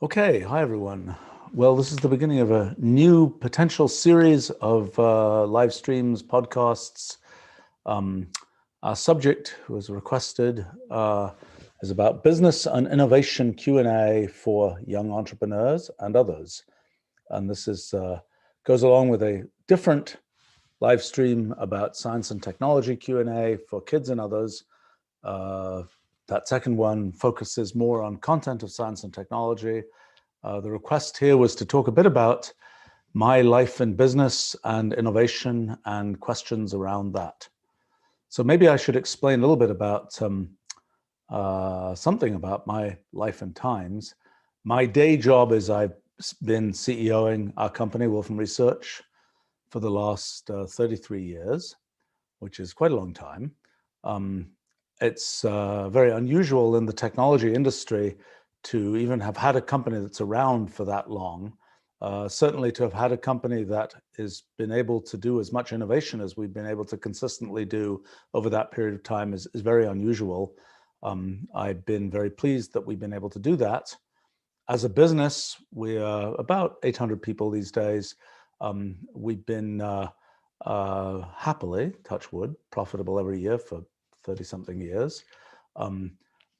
Okay, hi everyone. Well, this is the beginning of a new potential series of live streams, podcasts. Our subject was requested is about business and innovation Q&A for young entrepreneurs and others. And this is goes along with a different live stream about science and technology Q&A for kids and others. That second one focuses more on content of science and technology. The request here was to talk a bit about my life in business and innovation and questions around that. So maybe I should explain a little bit about something about my life and times. My day job is I've been CEOing our company, Wolfram Research, for the last 33 years, which is quite a long time. It's very unusual in the technology industry to even have had a company that's around for that long. Certainly to have had a company that has been able to do as much innovation as we've been able to consistently do over that period of time is very unusual. I've been very pleased that we've been able to do that. As a business, we are about 800 people these days. We've been happily, touch wood, profitable every year for 30-something years.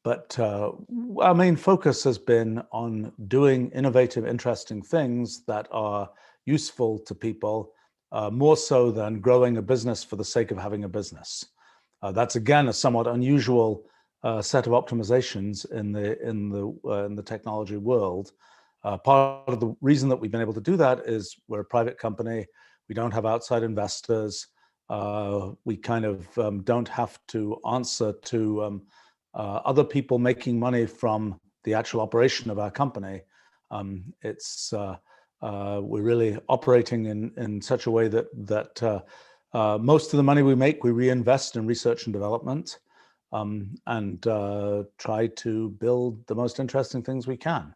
But our main focus has been on doing innovative, interesting things that are useful to people, more so than growing a business for the sake of having a business. That's again a somewhat unusual set of optimizations in the technology world. Part of the reason that we've been able to do that is we're a private company. We don't have outside investors. We kind of don't have to answer to other people making money from the actual operation of our company. We're really operating in such a way that most of the money we make, we reinvest in research and development, and try to build the most interesting things we can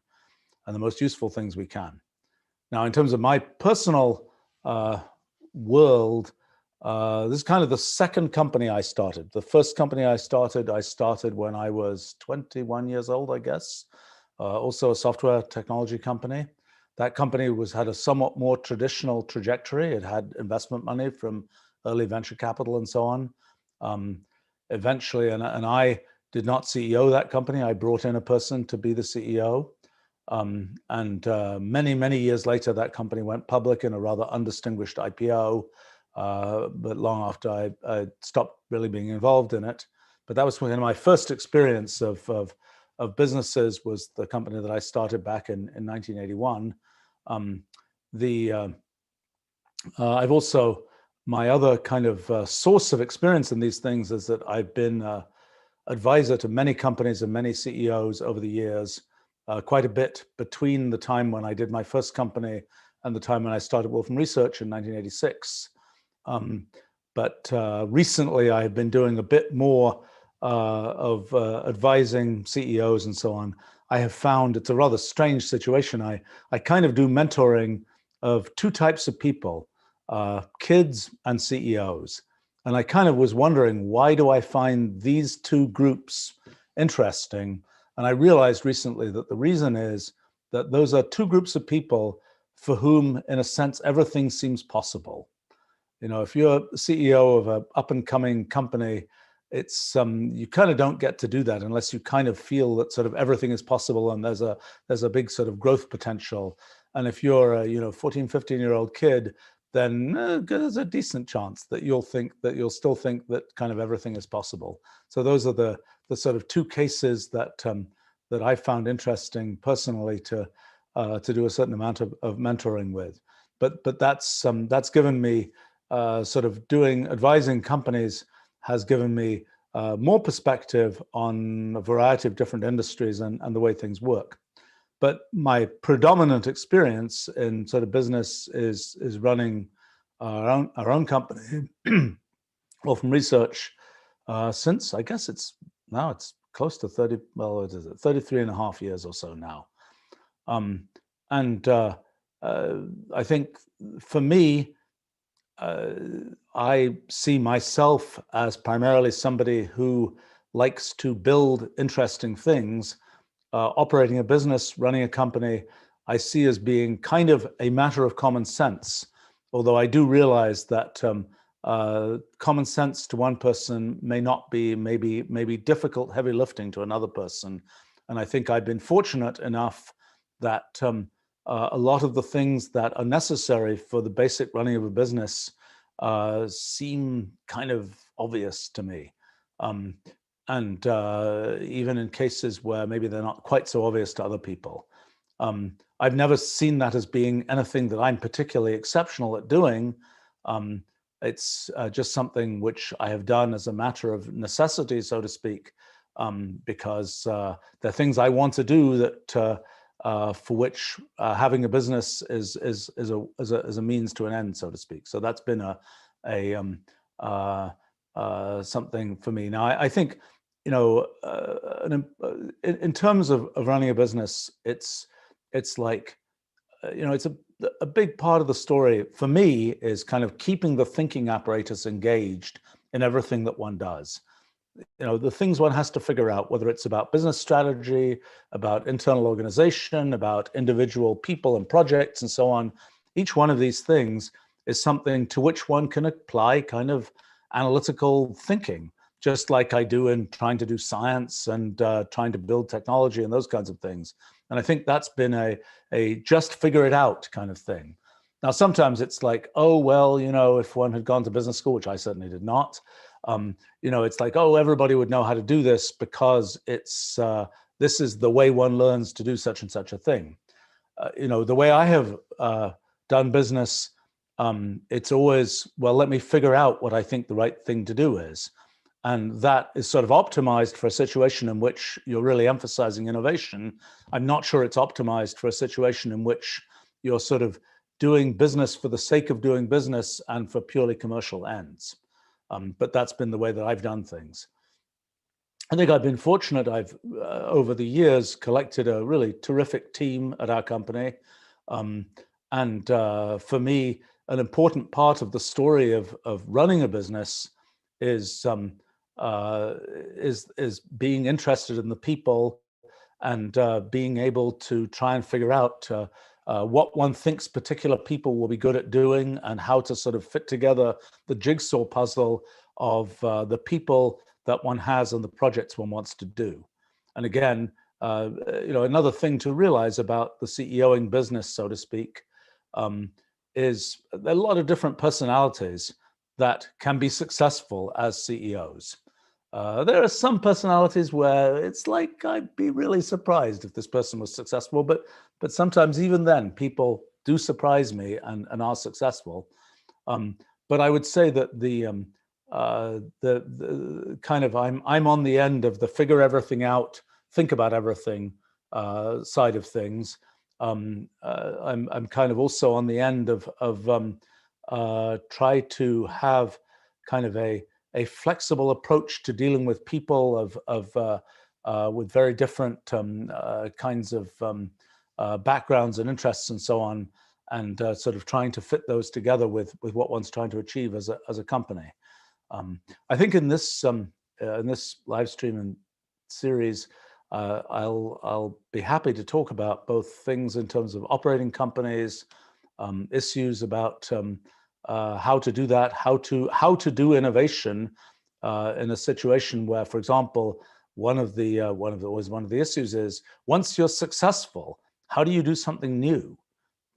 and the most useful things we can. Now, in terms of my personal world, this is kind of the second company I started. The first company I started when I was 21 years old, I guess. Also a software technology company. That company had a somewhat more traditional trajectory. It had investment money from early venture capital and so on. Eventually, and I did not CEO that company. I brought in a person to be the CEO. Many, many years later, that company went public in a rather undistinguished IPO. But long after I stopped really being involved in it. But that was my first experience of businesses, was the company that I started back in 1981. I've also, my other kind of source of experience in these things is that I've been advisor to many companies and many CEOs over the years, quite a bit between the time when I did my first company and the time when I started Wolfram Research in 1986. But recently I've been doing a bit more of advising CEOs and so on. I have found it's a rather strange situation. I kind of do mentoring of two types of people, kids and CEOs. And I kind of was wondering, why do I find these two groups interesting? And I realized recently that the reason is that those are two groups of people for whom, in a sense, everything seems possible. You know, if you're CEO of an up-and-coming company, it's you kind of don't get to do that unless you kind of feel that sort of everything is possible and there's a big sort of growth potential. And if you're a 14, 15-year-old kid, then there's a decent chance that you'll still think that kind of everything is possible. So those are the sort of two cases that I found interesting personally to do a certain amount of mentoring with. But that's given me sort of advising companies has given me more perspective on a variety of different industries and the way things work. But my predominant experience in sort of business is running our own company, Wolfram Research, since I guess it's close to 30, well, what is it, 33 and a half years or so now. I think for me, I see myself as primarily somebody who likes to build interesting things operating a business, running a company, I see as being kind of a matter of common sense. Although I do realize that common sense to one person may not be, maybe difficult, heavy lifting to another person. And I think I've been fortunate enough that a lot of the things that are necessary for the basic running of a business seem kind of obvious to me. And even in cases where maybe they're not quite so obvious to other people. I've never seen that as being anything that I'm particularly exceptional at doing. It's just something which I have done as a matter of necessity, so to speak, because there are things I want to do that for which having a business is a means to an end, so to speak. So that's been something for me. Now, I think, you know, in terms of running a business, it's like, you know, it's a big part of the story for me is kind of keeping the thinking apparatus engaged in everything that one does. You know, the things one has to figure out, whether it's about business strategy, about internal organization, about individual people and projects and so on. Each one of these things is something to which one can apply kind of analytical thinking, just like I do in trying to do science and trying to build technology and those kinds of things. And I think that's been a just figure it out kind of thing. Now, sometimes it's like, oh, well, you know, if one had gone to business school, which I certainly did not, you know, it's like, oh, everybody would know how to do this because it's this is the way one learns to do such and such a thing. You know, the way I have done business, it's always, well, let me figure out what I think the right thing to do is. And that is sort of optimized for a situation in which you're really emphasizing innovation. I'm not sure it's optimized for a situation in which you're sort of doing business for the sake of doing business and for purely commercial ends. But that's been the way that I've done things. I think I've been fortunate. I've, over the years, collected a really terrific team at our company. And for me, an important part of the story of running a business is being interested in the people and being able to try and figure out what one thinks particular people will be good at doing and how to sort of fit together the jigsaw puzzle of the people that one has and the projects one wants to do. And again, you know, another thing to realize about the CEOing business, so to speak, is there are a lot of different personalities that can be successful as CEOs. There are some personalities where it's like, I'd be really surprised if this person was successful, but sometimes even then people do surprise me and are successful. But I would say that the kind of, I'm on the end of the figure everything out, think about everything side of things. I'm kind of also on the end of try to have kind of a flexible approach to dealing with people with very different kinds of backgrounds and interests and so on, and sort of trying to fit those together with what one's trying to achieve as a company. I think in this live stream and series, I'll be happy to talk about both things in terms of operating companies, issues about how to do that, how to do innovation in a situation where, for example, one of the issues is, once you're successful, how do you do something new?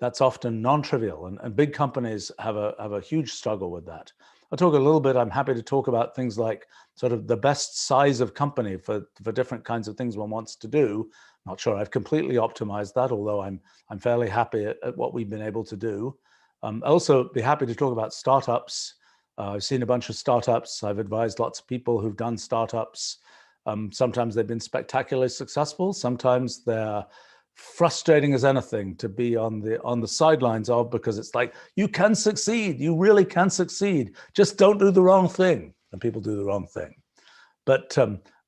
That's often non-trivial, and big companies have a huge struggle with that. I'll talk a little bit. I'm happy to talk about things like sort of the best size of company for different kinds of things one wants to do. Not sure I've completely optimized that, although I'm fairly happy at what we've been able to do. I'll also be happy to talk about startups. I've seen a bunch of startups. I've advised lots of people who've done startups. Sometimes they've been spectacularly successful. Sometimes they're frustrating as anything to be on the sidelines of, because it's like, you can succeed, you really can succeed, just don't do the wrong thing, and people do the wrong thing. But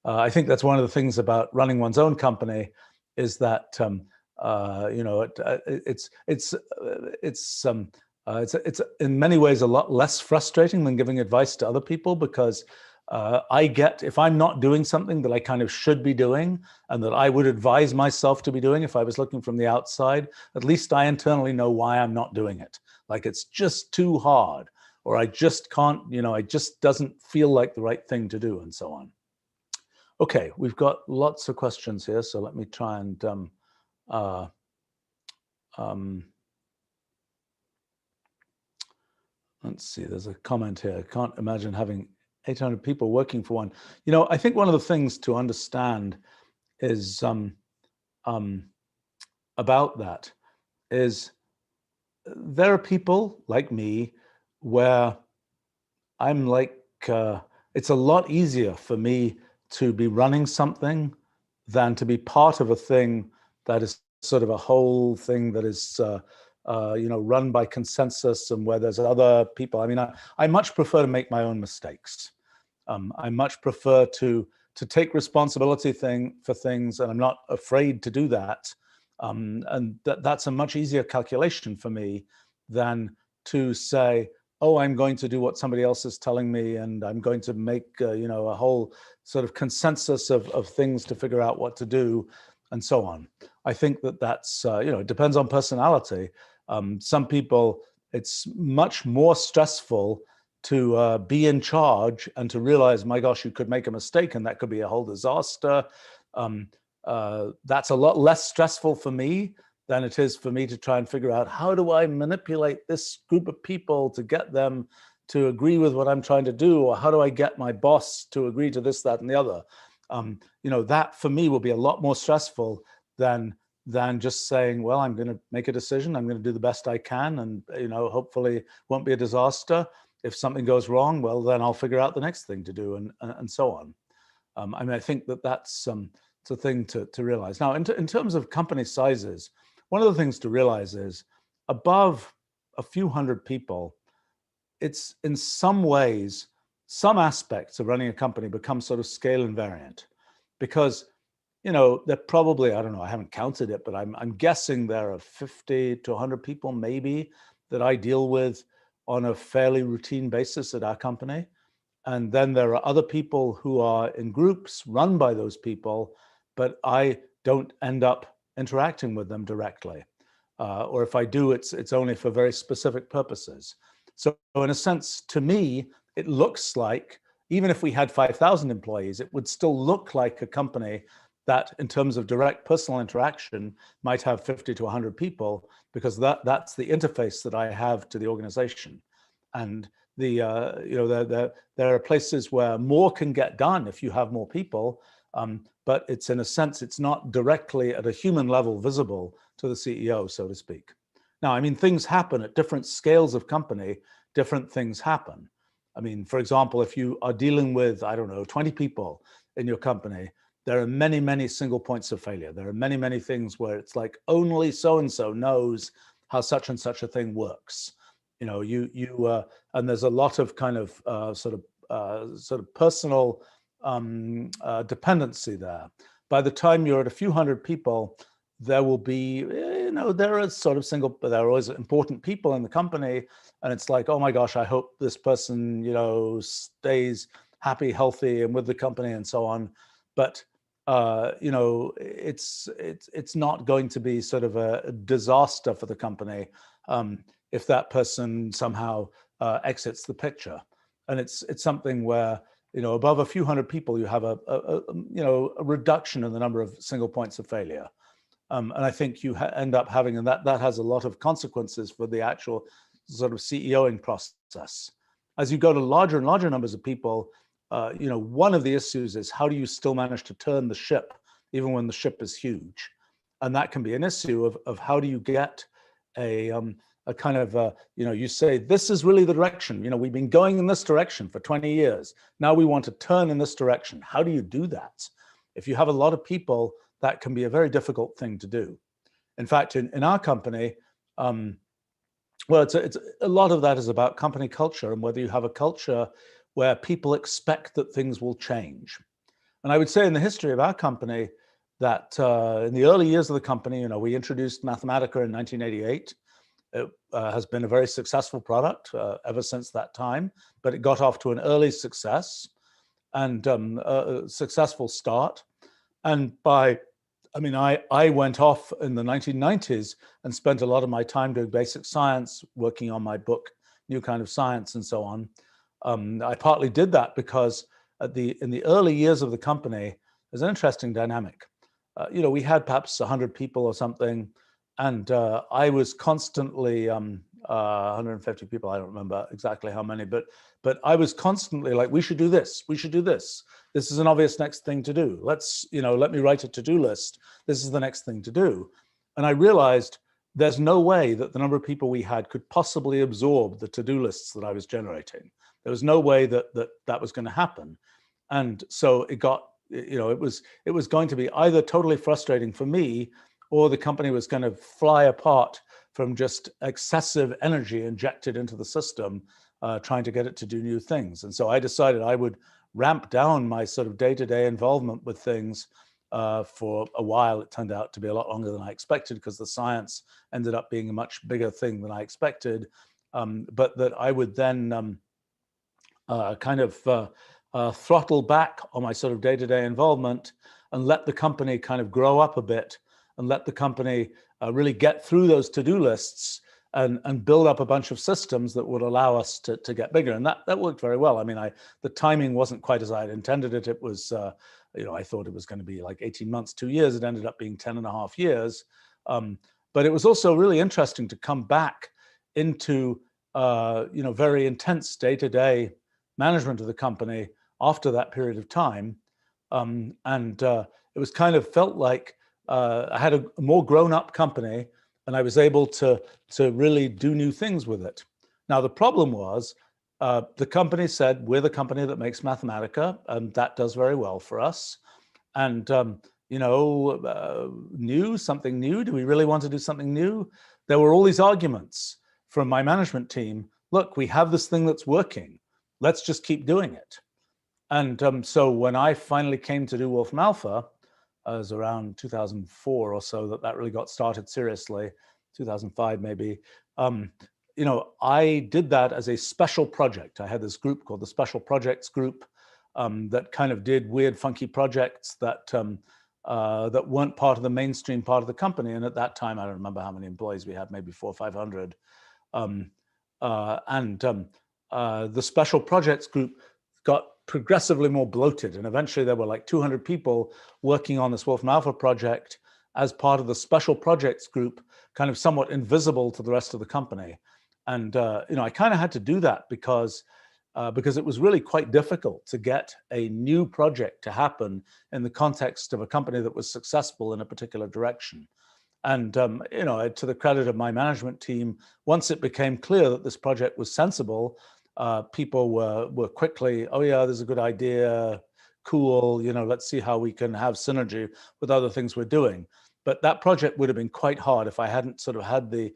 I think that's one of the things about running one's own company, is that you know, it's in many ways a lot less frustrating than giving advice to other people, because if I'm not doing something that I kind of should be doing and that I would advise myself to be doing if I was looking from the outside, at least I internally know why I'm not doing it. Like it's just too hard, or I just can't, it just doesn't feel like the right thing to do, and so on. Okay, we've got lots of questions here, so let me try and let's see, there's a comment here. I can't imagine having 800 people working for one. I think one of the things to understand is about that is there are people like me where I'm like, it's a lot easier for me to be running something than to be part of a thing that is sort of a whole thing that is run by consensus and where there's other people. I mean, I much prefer to make my own mistakes. I much prefer to take responsibility for things, and I'm not afraid to do that. And that's a much easier calculation for me than to say, oh, I'm going to do what somebody else is telling me, and I'm going to make a whole sort of consensus of things to figure out what to do, and so on. I think that's it depends on personality. Some people, it's much more stressful to be in charge and to realize, my gosh, you could make a mistake and that could be a whole disaster. That's a lot less stressful for me than it is for me to try and figure out, how do I manipulate this group of people to get them to agree with what I'm trying to do, or how do I get my boss to agree to this, that, and the other? That for me will be a lot more stressful than just saying, well, I'm going to make a decision, I'm going to do the best I can, and hopefully it won't be a disaster. If something goes wrong, well, then I'll figure out the next thing to do, and so on. I mean, I think that's a thing to realize. Now, in terms of company sizes, one of the things to realize is above a few hundred people, it's in some ways, some aspects of running a company become sort of scale invariant, because they're probably, I don't know, I haven't counted it, but I'm guessing there are 50 to 100 people maybe that I deal with on a fairly routine basis at our company. And then there are other people who are in groups run by those people, but I don't end up interacting with them directly. Or if I do, it's only for very specific purposes. So in a sense, to me, it looks like, even if we had 5,000 employees, it would still look like a company that, in terms of direct personal interaction, might have 50 to 100 people, because that's the interface that I have to the organization. And there are places where more can get done if you have more people, but it's, in a sense, it's not directly at a human level visible to the CEO, so to speak. Now, I mean, things happen at different scales of company, different things happen. I mean, for example, if you are dealing with, I don't know, 20 people in your company, there are many, many single points of failure. There are many, many things where it's like only so-and-so knows how such and such a thing works. And there's a lot of kind of sort of personal dependency there. By the time you're at a few hundred people, there will be, there are sort of there are always important people in the company, and it's like, oh my gosh, I hope this person, stays happy, healthy, and with the company, and so on. But it's not going to be sort of a disaster for the company if that person somehow exits the picture. And it's something where, above a few hundred people, you have a reduction in the number of single points of failure. And I think you end up having, and that has a lot of consequences for the actual sort of CEOing process. As you go to larger and larger numbers of people, one of the issues is, how do you still manage to turn the ship even when the ship is huge? And that can be an issue of how do you get a kind of, you say, this is really the direction, we've been going in this direction for 20 years. Now we want to turn in this direction. How do you do that? If you have a lot of people, that can be a very difficult thing to do. In fact, in our company, well, it's a lot of that is about company culture, and whether you have a culture where people expect that things will change. And I would say in the history of our company that in the early years of the company, we introduced Mathematica in 1988. It has been a very successful product ever since that time, but it got off to an early success. and a successful start. And I went off in the 1990s and spent a lot of my time doing basic science, working on my book, New Kind of Science, and so on. I partly did that because in the early years of the company, there's an interesting dynamic. We had perhaps 100 people or something, and I was constantly 150 people. I don't remember exactly how many, but I was constantly like, we should do this. We should do this. This is an obvious next thing to do. Let me write a to-do list. This is the next thing to do. And I realized there's no way that the number of people we had could possibly absorb the to-do lists that I was generating. There was no way that was going to happen. And so it got, it was going to be either totally frustrating for me, or the company was going to fly apart from just excessive energy injected into the system, trying to get it to do new things. And so I decided I would ramp down my sort of day-to-day involvement with things for a while. It turned out to be a lot longer than I expected, because the science ended up being a much bigger thing than I expected. But that I would then throttle back on my sort of day-to-day involvement and let the company kind of grow up a bit, and let the company really get through those to-do lists and build up a bunch of systems that would allow us to get bigger. And that worked very well. I mean, the timing wasn't quite as I had intended it. It was, I thought it was going to be like 18 months, 2 years. It ended up being 10 and a half years. But it was also really interesting to come back into, very intense day-to-day management of the company after that period of time. It was kind of felt like I had a more grown-up company, and I was able to really do new things with it. Now, the problem was the company said, we're the company that makes Mathematica, and that does very well for us. And, something new? Do we really want to do something new? There were all these arguments from my management team. Look, we have this thing that's working. Let's just keep doing it. And so when I finally came to do Wolfram Alpha, it was around 2004 or so that really got started seriously, 2005 maybe. I did that as a special project. I had this group called the Special Projects Group that kind of did weird, funky projects that weren't part of the mainstream part of the company. And at that time, I don't remember how many employees we had, maybe 400 or 500. The Special Projects Group got progressively more bloated, and eventually there were like 200 people working on this Wolfram Alpha project as part of the Special Projects Group, kind of somewhat invisible to the rest of the company. And I kind of had to do that because it was really quite difficult to get a new project to happen in the context of a company that was successful in a particular direction. And to the credit of my management team, once it became clear that this project was sensible, people were quickly, oh yeah, there's a good idea, cool, let's see how we can have synergy with other things we're doing. But that project would have been quite hard if I hadn't sort of had the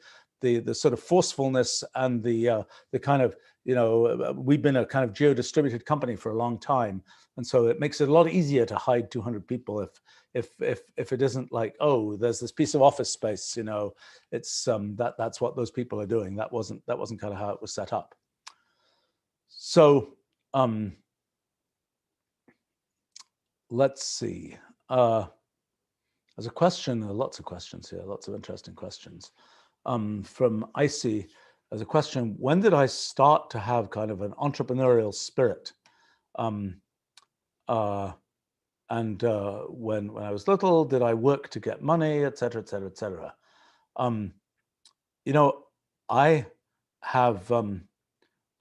sort of forcefulness and the kind of, we've been a kind of geo-distributed company for a long time. And so it makes it a lot easier to hide 200 people if it isn't like, oh, there's this piece of office space, it's that's what those people are doing. That wasn't kind of how it was set up. So let's see. There's a question, lots of questions here, lots of interesting questions. From Icy, there's a question, when did I start to have kind of an entrepreneurial spirit? When I was little, did I work to get money, et cetera, et cetera, et cetera? I have,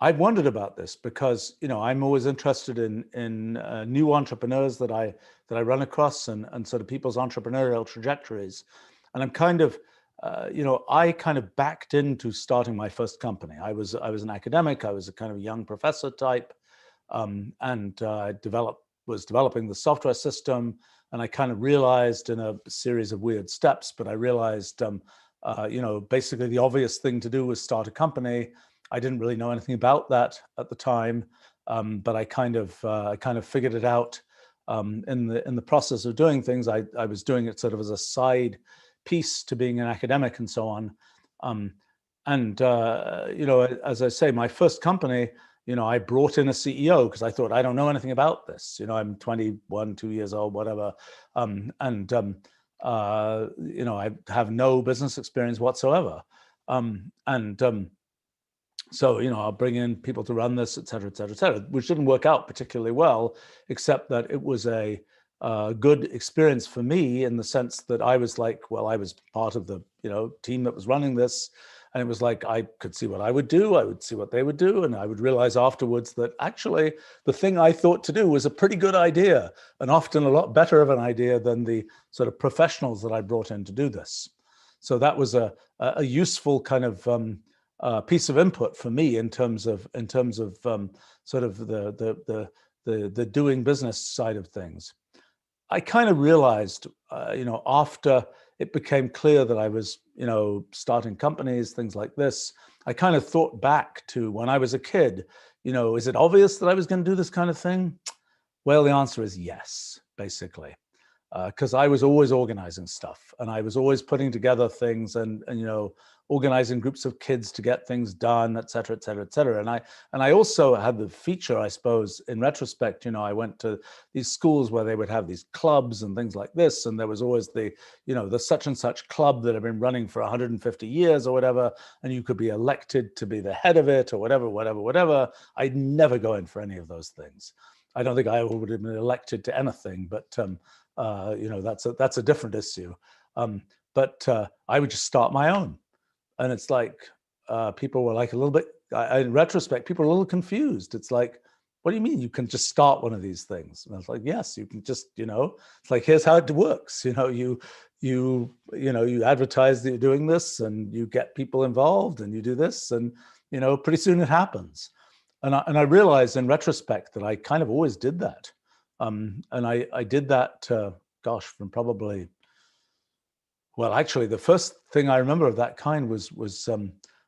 I've wondered about this because, I'm always interested in new entrepreneurs that I run across and sort of people's entrepreneurial trajectories. And I'm kind of, I kind of backed into starting my first company. I was an academic. I was a kind of young professor type, and I was developing the software system. And I kind of realized in a series of weird steps, but I realized, basically the obvious thing to do was start a company. I didn't really know anything about that at the time, but I kind of figured it out in the process of doing things. I was doing it sort of as a side piece to being an academic and so on. As I say, my first company, I brought in a CEO because I thought, I don't know anything about this. I'm 21, 2 years old, whatever. I have no business experience whatsoever. So, I'll bring in people to run this, et cetera, et cetera, et cetera, which didn't work out particularly well, except that it was a good experience for me in the sense that I was like, well, I was part of the, team that was running this. And it was like, I could see what I would do. I would see what they would do. And I would realize afterwards that actually the thing I thought to do was a pretty good idea, and often a lot better of an idea than the sort of professionals that I brought in to do this. So that was a useful kind of piece of input for me in terms of sort of the doing business side of things. I kind of realized, after it became clear that I was, starting companies, things like this, I kind of thought back to when I was a kid. Is it obvious that I was going to do this kind of thing? Well, the answer is yes, basically. Because I was always organizing stuff, and I was always putting together things, and organizing groups of kids to get things done, et cetera, et cetera, et cetera. And I also had the feature, I suppose, in retrospect, I went to these schools where they would have these clubs and things like this, and there was always the such and such club that had been running for 150 years or whatever, and you could be elected to be the head of it or whatever. I'd never go in for any of those things. I don't think I would have been elected to anything, but that's a different issue. But I would just start my own. And it's like, people were like a little bit, in retrospect, people are a little confused. It's like, what do you mean you can just start one of these things? And I was like, yes, you can just, it's like, here's how it works. You advertise that you're doing this, and you get people involved, and you do this, and, pretty soon it happens. And I realized in retrospect that I kind of always did that. And I did that, from probably, well, actually, the first thing I remember of that kind was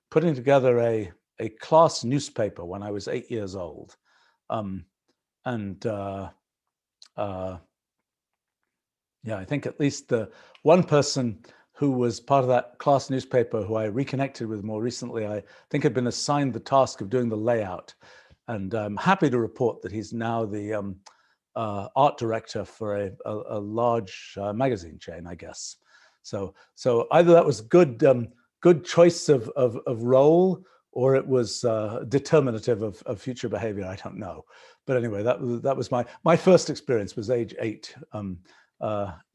putting together a class newspaper when I was 8 years old. I think at least the one person who was part of that class newspaper, who I reconnected with more recently, I think had been assigned the task of doing the layout. And I'm happy to report that he's now the art director for a large magazine chain, I guess. So either that was good choice of role, or it was determinative of future behavior. I don't know, but anyway, that was my first experience, was age 8,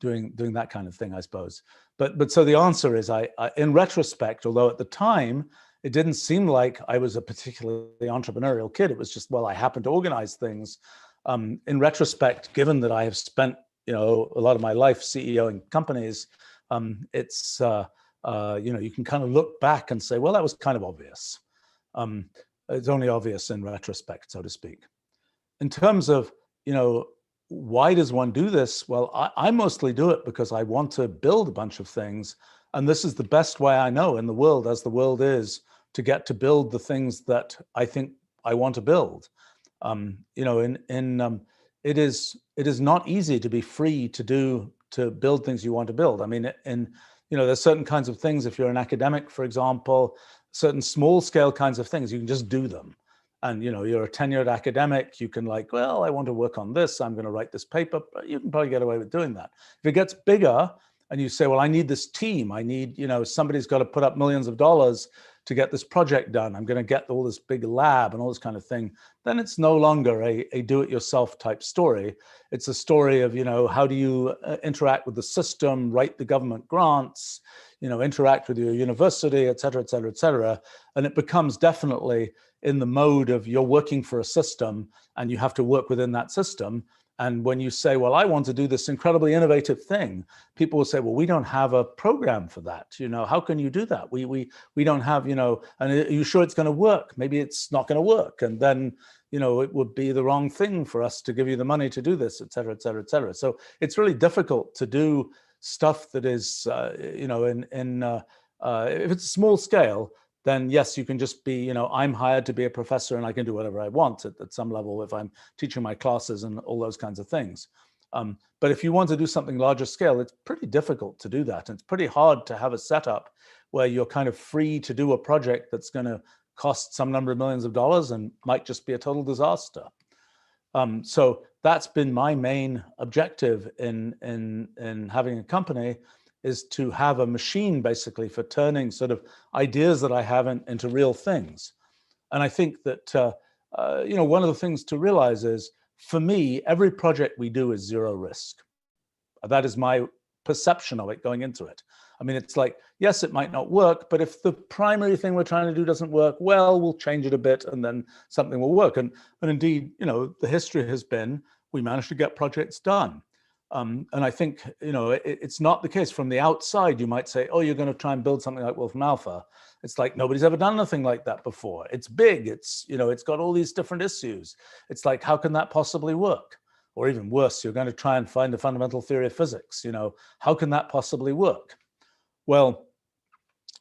doing that kind of thing, I suppose. But so the answer is, I in retrospect, although at the time it didn't seem like I was a particularly entrepreneurial kid, it was just, well, I happened to organize things. In retrospect, given that I have spent a lot of my life CEOing companies, it's you can kind of look back and say, well, that was kind of obvious. It's only obvious in retrospect, so to speak. In terms of why does one do this? Well, I mostly do it because I want to build a bunch of things, and this is the best way I know in the world, as the world is, to get to build the things that I think I want to build. It is not easy to be free to build things you want to build. I mean, there's certain kinds of things, if you're an academic, for example, certain small scale kinds of things, you can just do them. And, you're a tenured academic, you can I want to work on this, I'm going to write this paper, but you can probably get away with doing that. If it gets bigger and you say, well, I need this team, I need, somebody's got to put up millions of dollars to get this project done, I'm going to get all this big lab and all this kind of thing, then it's no longer a do-it-yourself type story. It's a story of, how do you interact with the system, write the government grants, interact with your university, et cetera, et cetera, et cetera. And it becomes definitely in the mode of you're working for a system and you have to work within that system. And when you say, well, I want to do this incredibly innovative thing, people will say, well, we don't have a program for that. How can you do that? We don't have, and are you sure it's going to work? Maybe it's not going to work. And then, it would be the wrong thing for us to give you the money to do this, et cetera, et cetera, et cetera. So it's really difficult to do stuff that is, if it's small scale, then yes, you can just be, I'm hired to be a professor and I can do whatever I want at some level if I'm teaching my classes and all those kinds of things. But if you want to do something larger scale, it's pretty difficult to do that. And it's pretty hard to have a setup where you're kind of free to do a project that's going to cost some number of millions of dollars and might just be a total disaster. So that's been my main objective in having a company, is to have a machine basically for turning sort of ideas that I have into real things. And I think that, one of the things to realize is, for me, every project we do is zero risk. That is my perception of it going into it. I mean, it's like, yes, it might not work, but if the primary thing we're trying to do doesn't work, well, we'll change it a bit and then something will work. And indeed, the history has been, we managed to get projects done. And I think, it's not the case. From the outside, you might say, oh, you're going to try and build something like Wolfram Alpha. It's like, nobody's ever done anything like that before. It's big. It's, it's got all these different issues. It's like, how can that possibly work? Or even worse, you're going to try and find a fundamental theory of physics. How can that possibly work? Well,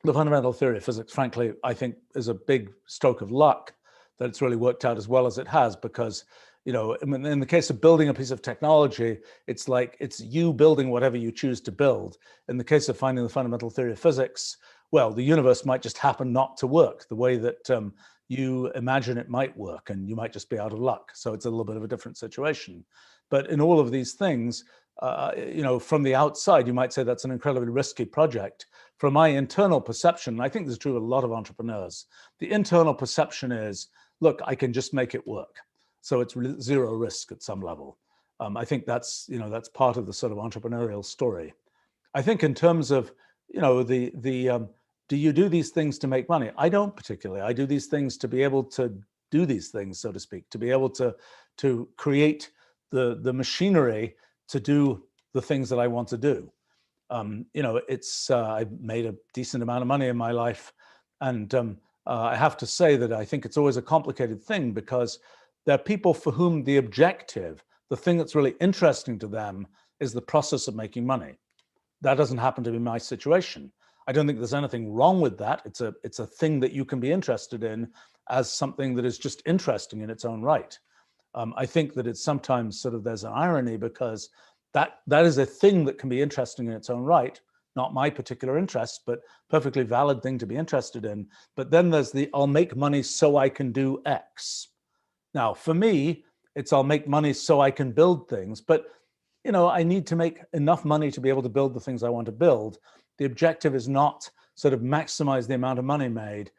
the fundamental theory of physics, frankly, I think is a big stroke of luck that it's really worked out as well as it has, because, in the case of building a piece of technology, it's like it's you building whatever you choose to build. In the case of finding the fundamental theory of physics, well, the universe might just happen not to work the way that you imagine it might work, and you might just be out of luck. So it's a little bit of a different situation. But in all of these things, from the outside, you might say that's an incredibly risky project. From my internal perception, and I think this is true of a lot of entrepreneurs, the internal perception is, look, I can just make it work. So it's zero risk at some level. I think that's part of the sort of entrepreneurial story. I think in terms of, do you do these things to make money? I don't particularly. I do these things to be able to do these things, so to speak, to be able to create the machinery to do the things that I want to do. I've made a decent amount of money in my life, and I have to say that I think it's always a complicated thing, because there are people for whom the objective, the thing that's really interesting to them, is the process of making money. That doesn't happen to be my situation. I don't think there's anything wrong with that. It's a thing that you can be interested in as something that is just interesting in its own right. I think that it's sometimes sort of, there's an irony, because that is a thing that can be interesting in its own right, not my particular interest, but perfectly valid thing to be interested in. But then there's the, I'll make money so I can do X. Now, for me, it's I'll make money so I can build things, but I need to make enough money to be able to build the things I want to build. The objective is not sort of maximize the amount of money made.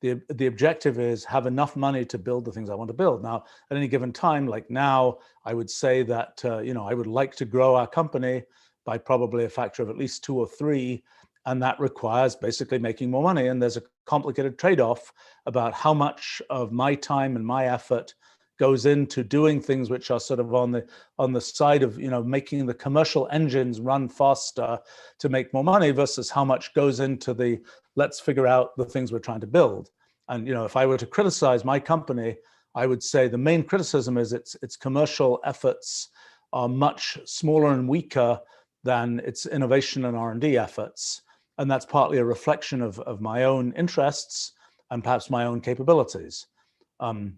The objective is have enough money to build the things I want to build. Now, at any given time, like now, I would say that, I would like to grow our company by probably a factor of at least 2 or 3. And that requires basically making more money. And there's a complicated trade-off about how much of my time and my effort goes into doing things which are sort of on the side of, making the commercial engines run faster to make more money, versus how much goes into the, let's figure out the things we're trying to build. And, if I were to criticize my company, I would say the main criticism is its commercial efforts are much smaller and weaker than its innovation and R&D efforts. And that's partly a reflection of my own interests and perhaps my own capabilities. I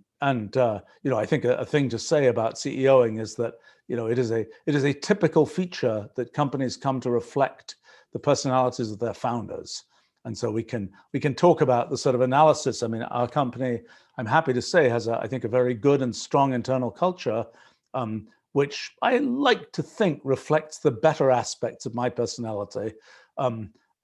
think a thing to say about CEOing is that, it is a typical feature that companies come to reflect the personalities of their founders. And so we can talk about the sort of analysis. I mean, our company, I'm happy to say, has I think a very good and strong internal culture, which I like to think reflects the better aspects of my personality.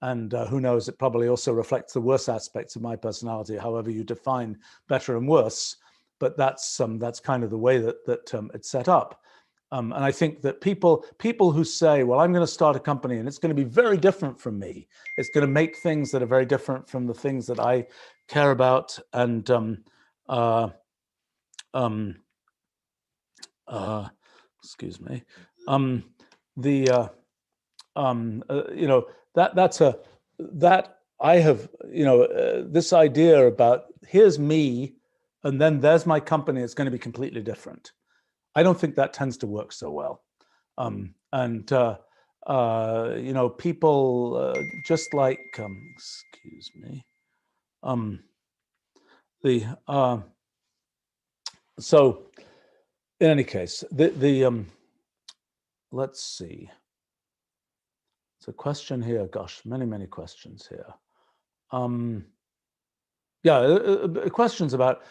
And who knows, it probably also reflects the worst aspects of my personality, however you define better and worse. But that's kind of the way that it's set up. And I think that people who say, well, I'm going to start a company and it's going to be very different from me. It's going to make things that are very different from the things that I care about. And excuse me. That I have, this idea about here's me, and then there's my company, it's going to be completely different. I don't think that tends to work so well. People just like, excuse me, so in any case, let's see. It's a question here. Gosh, many questions here. Yeah, questions about,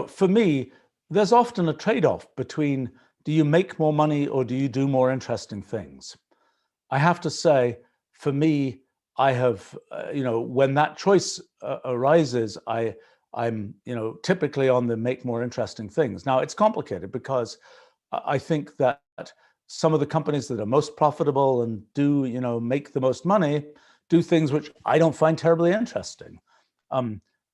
for me, there's often a trade-off between, do you make more money or do you do more interesting things? I have to say, for me, I have, when that choice arises, I'm, typically on the make more interesting things. Now, it's complicated because I think that some of the companies that are most profitable and do, make the most money, do things which I don't find terribly interesting.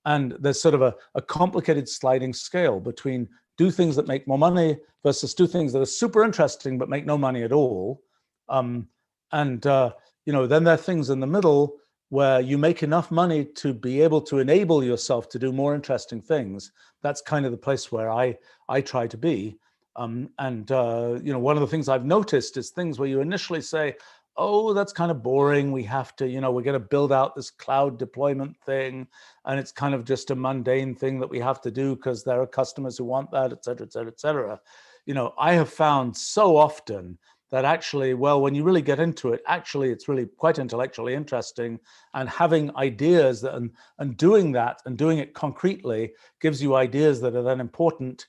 And there's sort of a complicated sliding scale between do things that make more money versus do things that are super interesting but make no money at all. And then there are things in the middle where you make enough money to be able to enable yourself to do more interesting things. That's kind of the place where I try to be. One of the things I've noticed is things where you initially say, oh, that's kind of boring. We have to, we're going to build out this cloud deployment thing. And it's kind of just a mundane thing that we have to do because there are customers who want that, et cetera, et cetera, et cetera. I have found so often that actually, well, when you really get into it, actually, it's really quite intellectually interesting. And having ideas that, and doing that and doing it concretely gives you ideas that are then important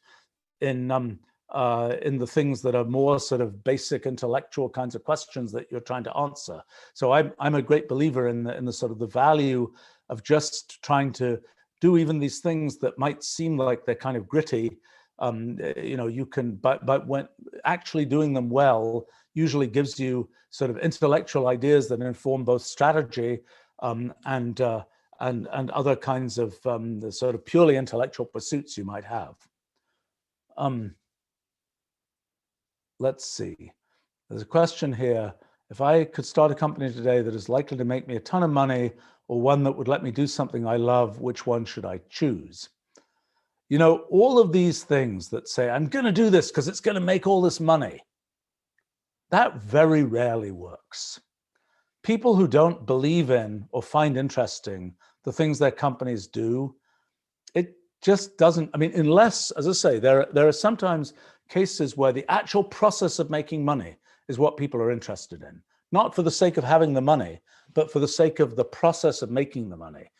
in the things that are more sort of basic intellectual kinds of questions that you're trying to answer. So I'm a great believer in the sort of the value of just trying to do even these things that might seem like they're kind of gritty. You can, but when actually doing them well usually gives you sort of intellectual ideas that inform both strategy and other kinds of the sort of purely intellectual pursuits you might have. Let's see. There's a question here. If I could start a company today that is likely to make me a ton of money or one that would let me do something I love, which one should I choose? All of these things that say, I'm going to do this because it's going to make all this money, that very rarely works. People who don't believe in or find interesting the things their companies do, it just doesn't, unless, as I say, there are sometimes cases where the actual process of making money is what people are interested in, not for the sake of having the money, but for the sake of the process of making the money.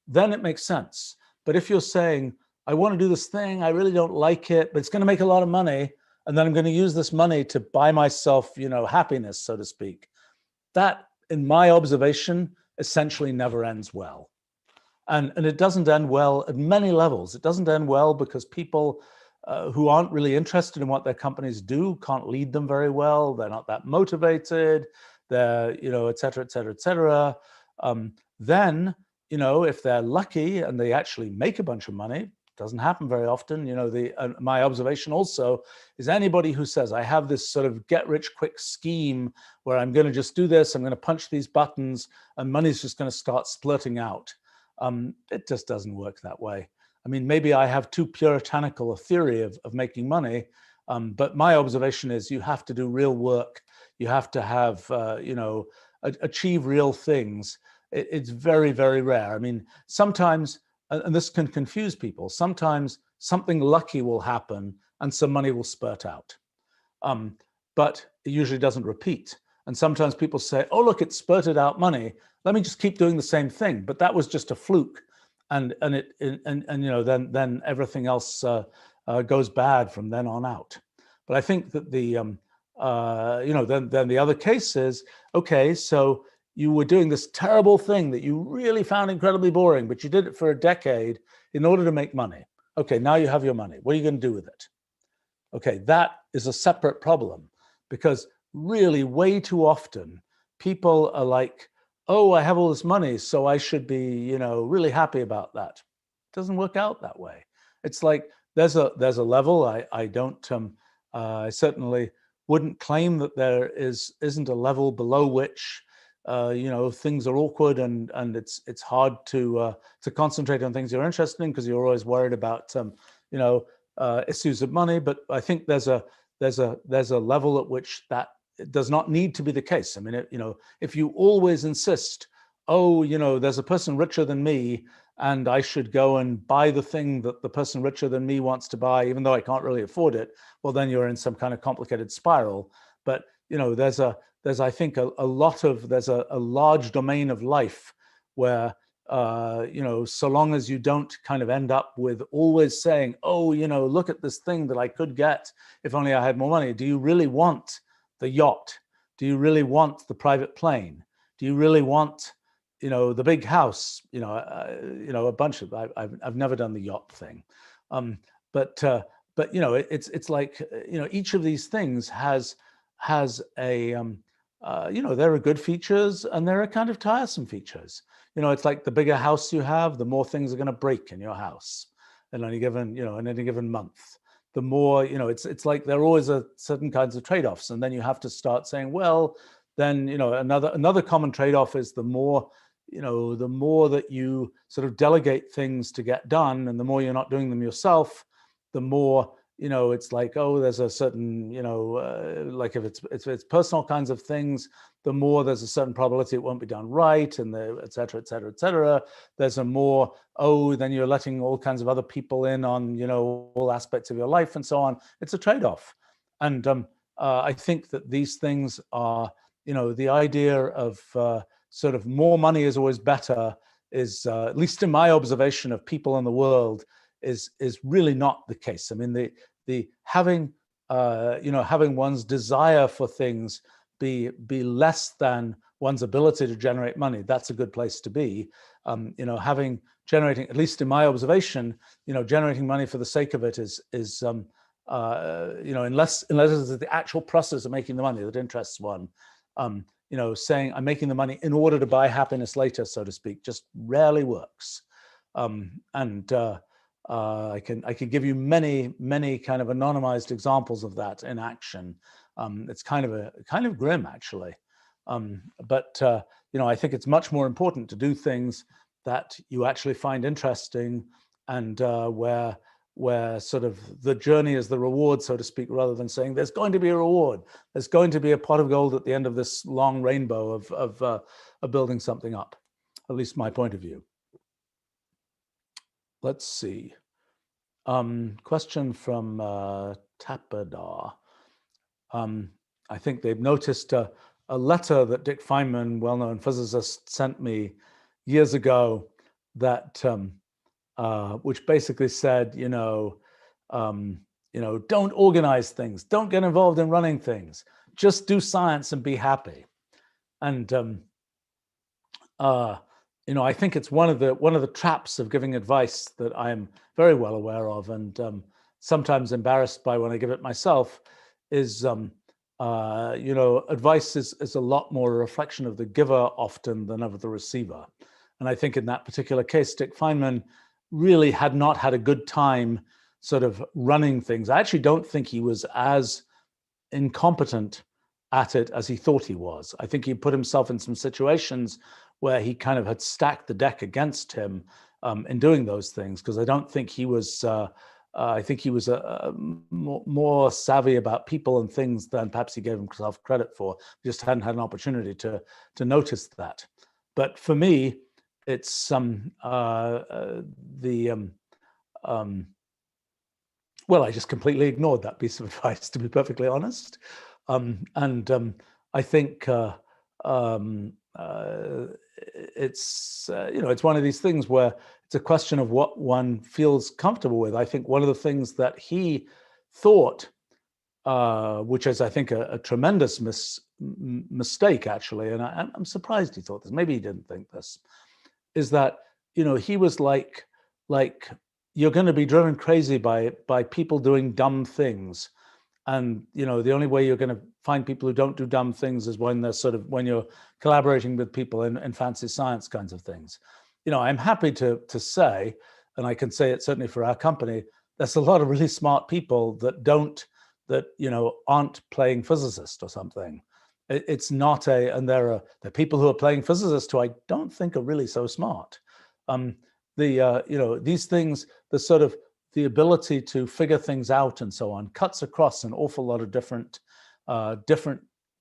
Then it makes sense. But if you're saying, I want to do this thing, I really don't like it, but it's going to make a lot of money, and then I'm going to use this money to buy myself, happiness, so to speak, that, in my observation, essentially never ends well. And it doesn't end well at many levels. It doesn't end well because people who aren't really interested in what their companies do can't lead them very well. They're not that motivated. They're, et cetera, et cetera, et cetera. Then, if they're lucky and they actually make a bunch of money, doesn't happen very often. My observation also is anybody who says, I have this sort of get rich quick scheme where I'm going to just do this, I'm going to punch these buttons and money's just going to start splurting out. It just doesn't work that way. Maybe I have too puritanical a theory of making money, but my observation is you have to do real work. You have to have, achieve real things. It's very, very rare. Sometimes, and this can confuse people, sometimes something lucky will happen and some money will spurt out. But it usually doesn't repeat. And sometimes people say, oh, look, it spurted out money. Let me just keep doing the same thing. But that was just a fluke. And then everything else goes bad from then on out. But I think that then the other case is, okay, so you were doing this terrible thing that you really found incredibly boring, but you did it for a decade in order to make money. Okay, now you have your money. What are you going to do with it? Okay, that is a separate problem because really way too often people are like, oh, I have all this money, so I should be, really happy about that. It doesn't work out that way. It's like there's a level. I certainly wouldn't claim that there isn't a level below which things are awkward and it's hard to concentrate on things you're interested in because you're always worried about issues of money. But I think there's a level at which that it does not need to be the case. If you always insist, oh, there's a person richer than me and I should go and buy the thing that the person richer than me wants to buy, even though I can't really afford it, well, then you're in some kind of complicated spiral. But, there's I think a large domain of life where so long as you don't kind of end up with always saying, oh, look at this thing that I could get if only I had more money. Do you really want the yacht? Do you really want the private plane? Do you really want, the big house? A bunch of. I've never done the yacht thing, but it's like each of these things has a there are good features and there are kind of tiresome features. It's like the bigger house you have, the more things are going to break in your house in any given month. The more, it's like there always are certain kinds of trade-offs, and then you have to start saying, well, then another common trade-off is the more that you sort of delegate things to get done, and the more you're not doing them yourself, the more it's like, oh, there's a certain, like if it's personal kinds of things, the more there's a certain probability it won't be done right, and et cetera, et cetera, et cetera. There's a more, oh, then you're letting all kinds of other people in on, all aspects of your life and so on. It's a trade-off. And I think that these things are, the idea of sort of more money is always better is, at least in my observation of people in the world, is really not the case. I mean, the having one's desire for things be less than one's ability to generate money, that's a good place to be. Generating, at least in my observation, generating money for the sake of it is unless it's the actual process of making the money that interests one. Saying I'm making the money in order to buy happiness later, so to speak, just rarely works. I can give you many kind of anonymized examples of that in action. It's kind of grim, actually. But I think it's much more important to do things that you actually find interesting, and where sort of the journey is the reward, so to speak, rather than saying there's going to be a reward, there's going to be a pot of gold at the end of this long rainbow of building something up. At least my point of view. Let's see. Question from Tapadar. I think they've noticed a letter that Dick Feynman, well-known physicist, sent me years ago that which basically said, don't organize things, don't get involved in running things, just do science and be happy. And I think it's one of the traps of giving advice that I'm very well aware of, and sometimes embarrassed by when I give it myself, is advice is a lot more a reflection of the giver often than of the receiver. And I think in that particular case, Dick Feynman really had not had a good time sort of running things. I actually don't think he was as incompetent at it as he thought he was. I think he put himself in some situations where he kind of had stacked the deck against him in doing those things, because I don't think he was, I think he was more savvy about people and things than perhaps he gave himself credit for. He just hadn't had an opportunity to notice that. But for me, it's well, I just completely ignored that piece of advice, to be perfectly honest. I think it's it's one of these things where it's a question of what one feels comfortable with. I think one of the things that he thought, which is I think a tremendous mistake actually, and I'm surprised he thought this. Maybe he didn't think this. Is that he was like you're going to be driven crazy by people doing dumb things. And the only way you're going to find people who don't do dumb things is when you're collaborating with people in fancy science kinds of things. I'm happy to say, and I can say it certainly for our company, there's a lot of really smart people that aren't playing physicist or something. It's not and there are people who are playing physicists who I don't think are really so smart. These things, the ability to figure things out and so on, cuts across an awful lot of different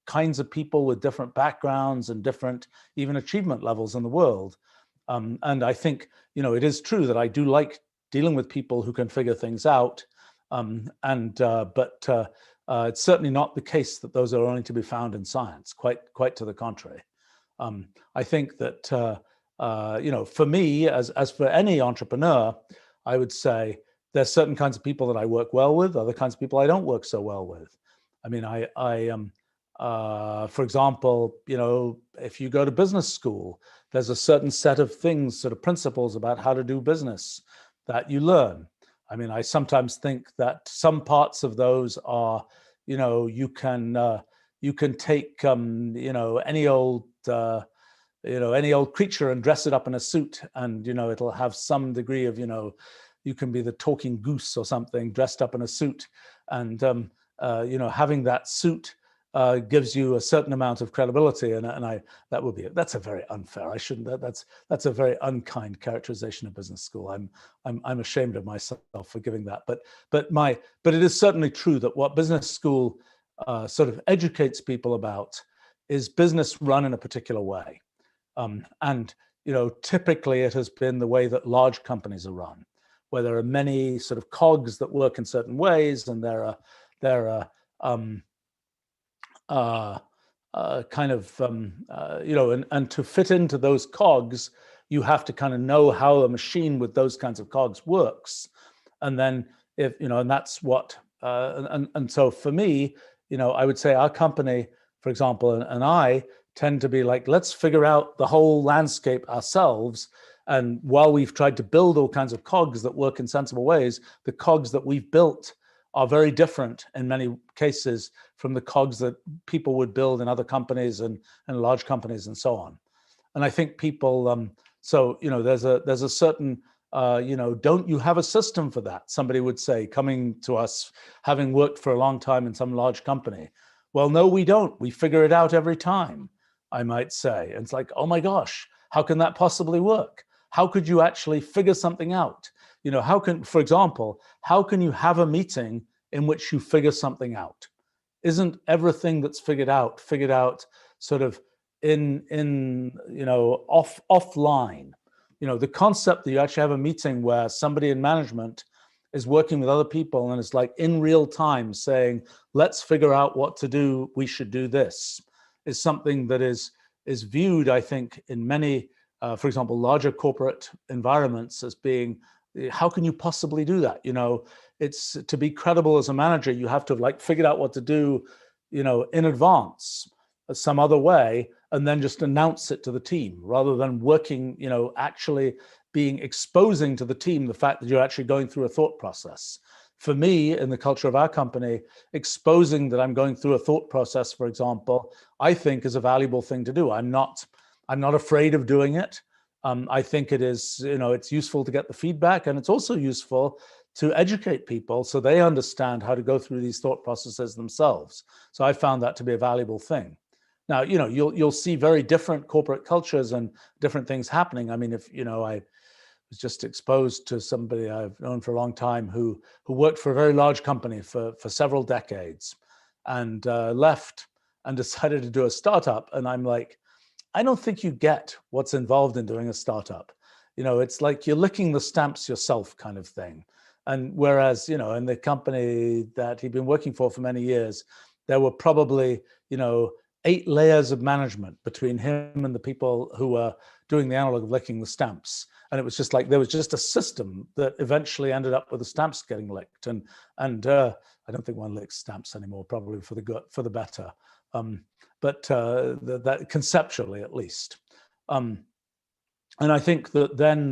kinds of people with different backgrounds and different even achievement levels in the world. And I think, it is true that I do like dealing with people who can figure things out. But it's certainly not the case that those are only to be found in science, quite to the contrary. I think that For me, as for any entrepreneur, I would say there's certain kinds of people that I work well with, other kinds of people I don't work so well with. I mean, for example, if you go to business school, there's a certain set of things, sort of principles about how to do business that you learn. I mean, I sometimes think that some parts of those are, you can take, any old, any old creature and dress it up in a suit, and it'll have some degree of, you can be the talking goose or something dressed up in a suit, and having that suit gives you a certain amount of credibility, and that's a very unfair. I shouldn't. That's a very unkind characterization of business school. I'm ashamed of myself for giving that. But it is certainly true that what business school sort of educates people about is business run in a particular way, and typically it has been the way that large companies are run, where there are many sort of cogs that work in certain ways, and there are kind of, and to fit into those cogs, you have to kind of know how a machine with those kinds of cogs works. And then and that's what, and so for me, I would say our company, for example, and I tend to be like, let's figure out the whole landscape ourselves. And while we've tried to build all kinds of cogs that work in sensible ways, the cogs that we've built are very different in many cases from the cogs that people would build in other companies and large companies and so on. And I think people, there's a certain, don't you have a system for that? Somebody would say, coming to us, having worked for a long time in some large company. Well, no, we don't. We figure it out every time, I might say. And it's like, oh my gosh, how can that possibly work? How could you actually figure something out? For example, how can you have a meeting in which you figure something out? Isn't everything that's figured out sort of offline? The concept that you actually have a meeting where somebody in management is working with other people and it's like in real time saying, let's figure out what to do, we should do this, is something that is viewed, I think, in many, for example, larger corporate environments as being, how can you possibly do that? It's to be credible as a manager, you have to have like figured out what to do, in advance some other way, and then just announce it to the team rather than working, actually exposing to the team the fact that you're actually going through a thought process. For me, in the culture of our company, exposing that I'm going through a thought process, for example, I think is a valuable thing to do. I'm not afraid of doing it. I think it is, it's useful to get the feedback, and it's also useful to educate people so they understand how to go through these thought processes themselves. So I found that to be a valuable thing. Now, you'll see very different corporate cultures and different things happening. I mean, I was just exposed to somebody I've known for a long time who worked for a very large company for several decades, and left and decided to do a startup. And I'm like, I don't think you get what's involved in doing a startup. It's like you're licking the stamps yourself kind of thing. And whereas, in the company that he'd been working for many years, there were probably, 8 layers of management between him and the people who were doing the analog of licking the stamps. And it was just like, there was just a system that eventually ended up with the stamps getting licked. And I don't think one licks stamps anymore, probably for the better. But that conceptually, at least. And I think that then,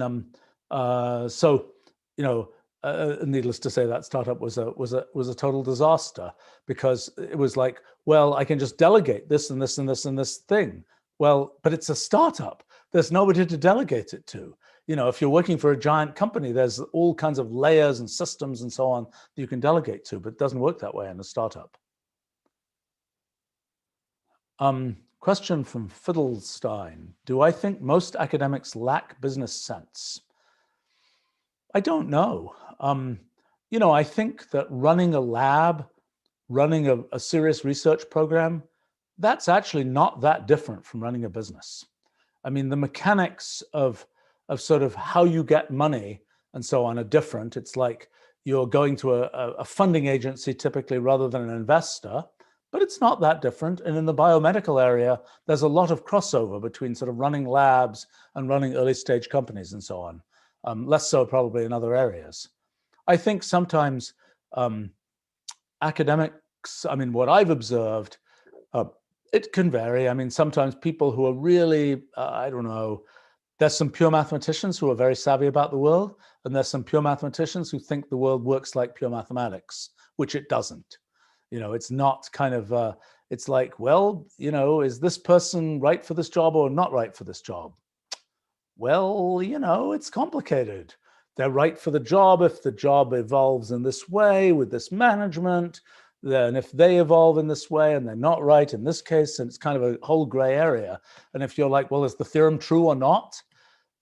needless to say, that startup was a total disaster, because it was like, well, I can just delegate this and this and this and this thing. Well, but it's a startup. There's nobody to delegate it to. If you're working for a giant company, there's all kinds of layers and systems and so on that you can delegate to, but it doesn't work that way in a startup. Question from Fiddlestein. Do I think most academics lack business sense? I don't know. I think that running a lab, running a serious research program, that's actually not that different from running a business. I mean, the mechanics of sort of how you get money and so on are different. It's like you're going to a funding agency typically rather than an investor, but it's not that different. And in the biomedical area, there's a lot of crossover between sort of running labs and running early stage companies and so on. Less so probably in other areas. I think sometimes academics, I mean, what I've observed, it can vary. I mean, sometimes people who are really, I don't know, there's some pure mathematicians who are very savvy about the world, and there's some pure mathematicians who think the world works like pure mathematics, which it doesn't. You know, it's not kind of, it's like, well, you know, is this person right for this job or not right for this job? Well, you know, it's complicated. They're right for the job if the job evolves in this way with this management. Then if they evolve in this way and they're not right in this case, and it's kind of a whole gray area. And if you're like, well, is the theorem true or not?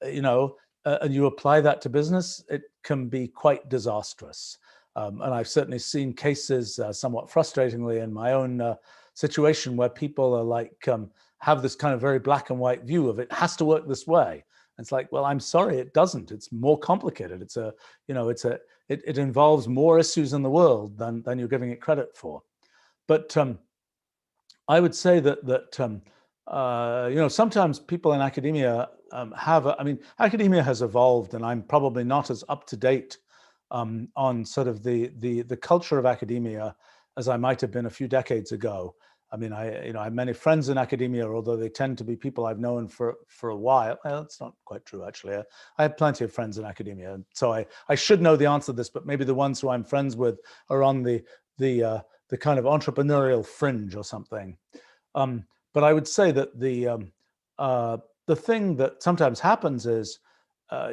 You know, and you apply that to business, it can be quite disastrous. And I've certainly seen cases, somewhat frustratingly, in my own situation where people are like, have this kind of very black and white view of it has to work this way. And it's like, well, I'm sorry, it doesn't. It's more complicated. It's a, you know, it involves more issues in the world than you're giving it credit for. But I would say that you know, sometimes people in academia I mean, academia has evolved, and I'm probably not as up to date on sort of the culture of academia as I might have been a few decades ago. I mean, I have many friends in academia, although they tend to be people I've known for a while. Well, that's not quite true, actually. I have plenty of friends in academia, so I should know the answer to this, but maybe the ones who I'm friends with are on the kind of entrepreneurial fringe or something. But I would say that the thing that sometimes happens is,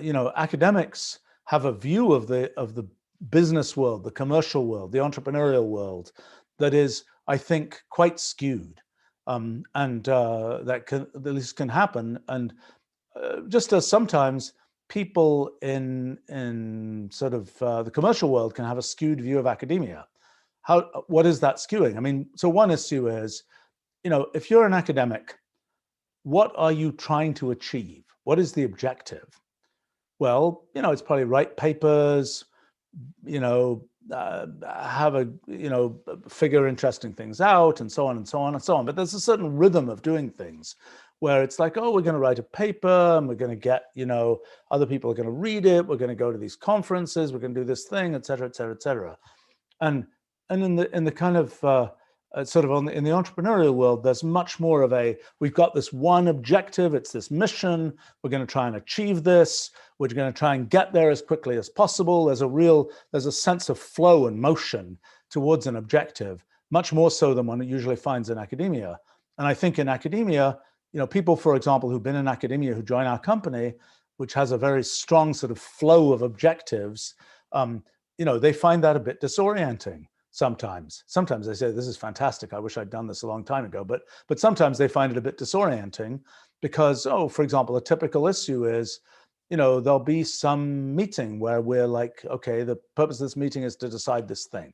you know, academics have a view of the business world, the commercial world, the entrepreneurial world that is, I think, quite skewed, and this can happen. And just as sometimes people in sort of the commercial world can have a skewed view of academia. What is that skewing? I mean, so one issue is, you know, if you're an academic, what are you trying to achieve? What is the objective? Well, you know, it's probably write papers, you know, figure interesting things out, and so on and so on and so on. But there's a certain rhythm of doing things where it's like, oh, we're going to write a paper and we're going to get, you know, other people are going to read it. We're going to go to these conferences. We're going to do this thing, et cetera, et cetera, et cetera. And in the kind of sort of in the entrepreneurial world, there's much more of we've got this one objective, it's this mission, we're going to try and achieve this, we're going to try and get there as quickly as possible. There's a sense of flow and motion towards an objective, much more so than one usually finds in academia. And I think in academia, you know, people, for example, who've been in academia who join our company, which has a very strong sort of flow of objectives, you know, they find that a bit disorienting. Sometimes they say, this is fantastic, I wish I'd done this a long time ago, but sometimes they find it a bit disorienting because, oh, for example, a typical issue is, you know, there'll be some meeting where we're like, okay, the purpose of this meeting is to decide this thing.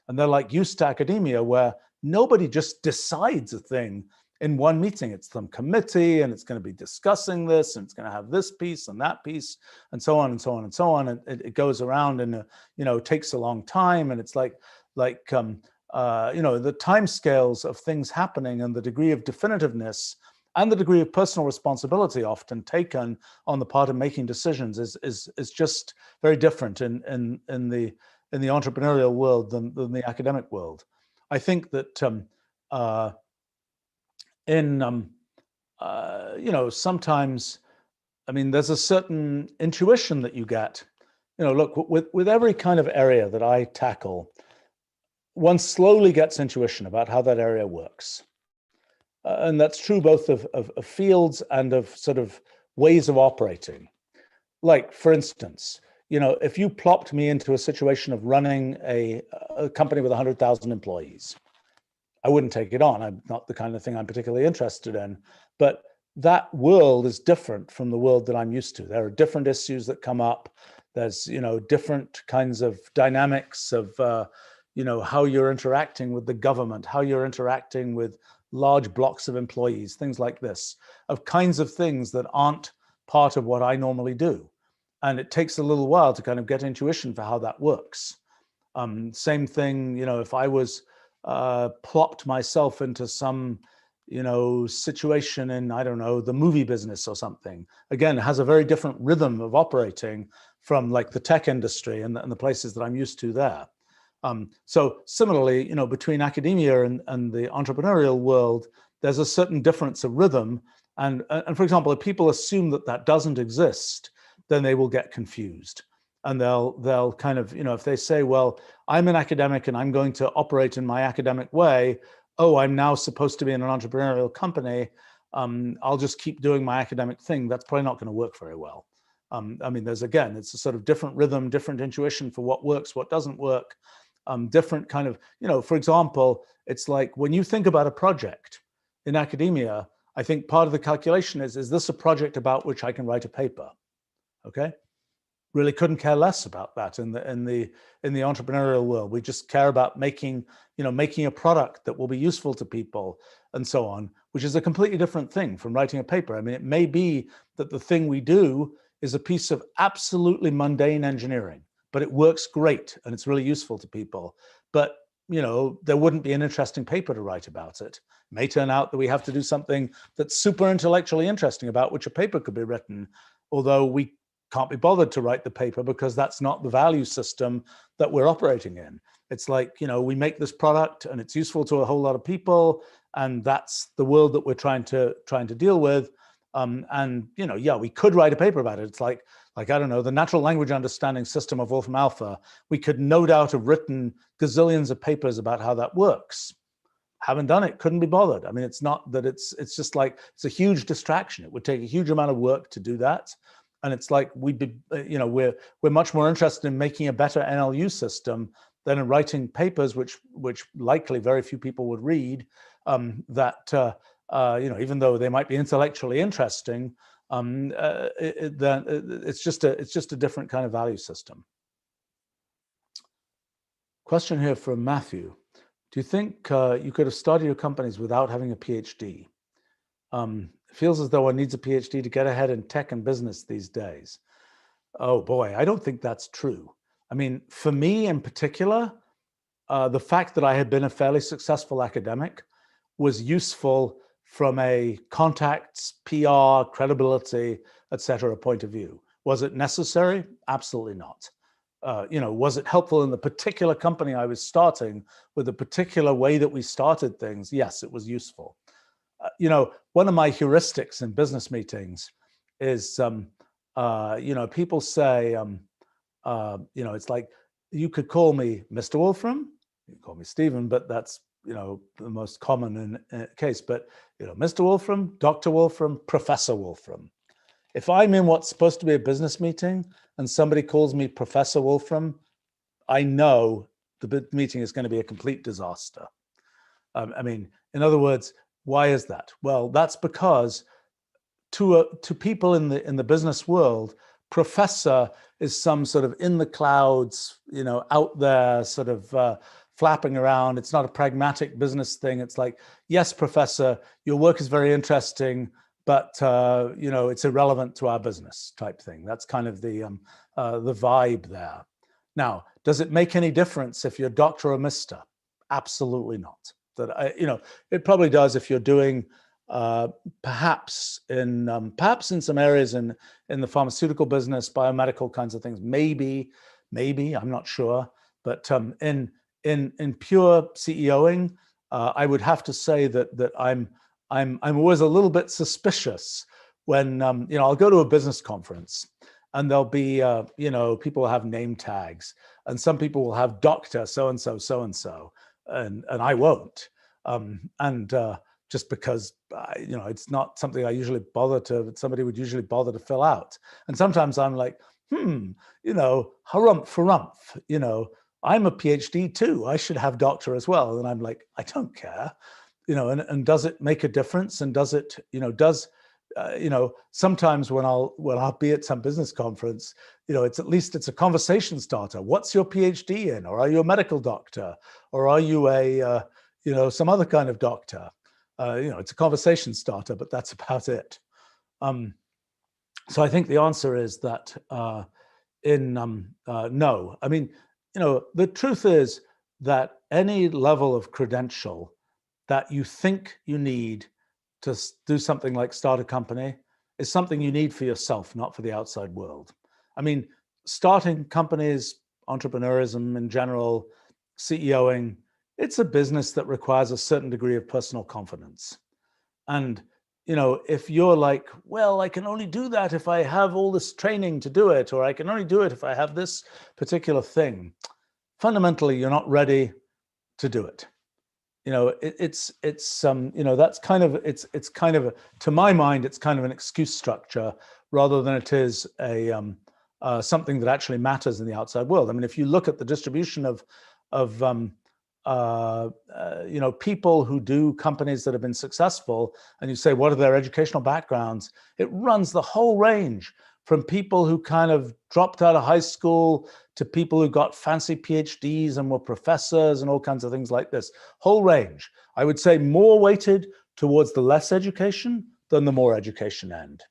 And they're like used to academia where nobody just decides a thing in one meeting. It's some committee and it's going to be discussing this and it's going to have this piece and that piece and so on and so on and so on. And it goes around and, you know, takes a long time. And it's like you know, the time scales of things happening and the degree of definitiveness and the degree of personal responsibility often taken on the part of making decisions is just very different in the entrepreneurial world than the academic world. I think that you know, sometimes, I mean, there's a certain intuition that you get. You know, look, with every kind of area that I tackle, one slowly gets intuition about how that area works. And that's true both of fields and of sort of ways of operating. Like, for instance, you know, if you plopped me into a situation of running a company with 100,000 employees, I wouldn't take it on. I'm not the kind of thing I'm particularly interested in. But that world is different from the world that I'm used to. There are different issues that come up. There's, you know, different kinds of dynamics of, you know, how you're interacting with the government, how you're interacting with large blocks of employees, things like this, of kinds of things that aren't part of what I normally do. And it takes a little while to kind of get intuition for how that works. Same thing, you know, if I was plopped myself into some, situation in, I don't know, the movie business or something. Again, it has a very different rhythm of operating from like the tech industry and the places that I'm used to there. So similarly, between academia and the entrepreneurial world, there's a certain difference of rhythm. And for example, if people assume that that doesn't exist, then they will get confused. And they'll kind of, if they say, well, I'm an academic and I'm going to operate in my academic way, oh, I'm now supposed to be in an entrepreneurial company, I'll just keep doing my academic thing. That's probably not going to work very well. I mean, it's a sort of different rhythm, different intuition for what works, what doesn't work, different kind of, for example, it's like when you think about a project in academia, I think part of the calculation is this a project about which I can write a paper? Okay. Really couldn't care less about that in the entrepreneurial world. We just care about making a product that will be useful to people and so on, which is a completely different thing from writing a paper. I mean, it may be that the thing we do is a piece of absolutely mundane engineering, but it works great and it's really useful to people. But there wouldn't be an interesting paper to write about it. It may turn out that we have to do something that's super intellectually interesting about which a paper could be written, although we can't be bothered to write the paper because that's not the value system that we're operating in. It's like, we make this product and it's useful to a whole lot of people, and that's the world that we're trying to deal with. Yeah, we could write a paper about it. It's like I don't know, the natural language understanding system of Wolfram Alpha. We could no doubt have written gazillions of papers about how that works. Haven't done it, couldn't be bothered. I mean, it's not that it's just like, it's a huge distraction. It would take a huge amount of work to do that. And it's like we're much more interested in making a better NLU system than in writing papers, which likely very few people would read. Even though they might be intellectually interesting, it's just a different kind of value system. Question here from Matthew: do you think you could have started your companies without having a PhD? It feels as though one needs a PhD to get ahead in tech and business these days. Oh boy, I don't think that's true. I mean, for me in particular, the fact that I had been a fairly successful academic was useful from a contacts, PR, credibility, etc. point of view. Was it necessary? Absolutely not. Was it helpful in the particular company I was starting with the particular way that we started things? Yes, it was useful. One of my heuristics in business meetings is, people say, it's like, you could call me Mr. Wolfram, you can call me Stephen, but that's, the most common case. But, Mr. Wolfram, Dr. Wolfram, Professor Wolfram. If I'm in what's supposed to be a business meeting and somebody calls me Professor Wolfram, I know the meeting is going to be a complete disaster. In other words, why is that? Well, that's because to people in the business world, professor is some sort of in the clouds, out there sort of flapping around. It's not a pragmatic business thing. It's like, yes, professor, your work is very interesting, but it's irrelevant to our business type thing. That's kind of the vibe there. Now, does it make any difference if you're Dr. or Mr.? Absolutely not. It probably does if you're doing perhaps in some areas in the pharmaceutical business, biomedical kinds of things. Maybe I'm not sure. But in pure CEOing, I would have to say that I'm always a little bit suspicious when I'll go to a business conference and there'll be people have name tags, and some people will have Dr. so and so. And I won't, just because it's not something I usually somebody would usually bother to fill out. And sometimes I'm like, harumph, I'm a PhD too. I should have doctor as well. And I'm like, I don't care, and does it make a difference? And does it, sometimes when I'll be at some business conference, it's a conversation starter. What's your PhD in? Or are you a medical doctor? Or are you a, some other kind of doctor? It's a conversation starter, but that's about it. So I think the answer is that no. I mean, the truth is that any level of credential that you think you need to do something like start a company is something you need for yourself, not for the outside world. I mean, starting companies, entrepreneurism in general, CEOing, it's a business that requires a certain degree of personal confidence. And, you know, if you're like, well, I can only do that if I have all this training to do it, or I can only do it if I have this particular thing, fundamentally, you're not ready to do it. You know, it's you know, that's kind of, it's kind of, to my mind, it's kind of an excuse structure rather than it is a something that actually matters in the outside world. I mean, if you look at the distribution of you know, people who do companies that have been successful, and you say, what are their educational backgrounds? It runs the whole range from people who kind of dropped out of high school to people who got fancy PhDs and were professors and all kinds of things like this. Whole range. I would say more weighted towards the less education than the more education end.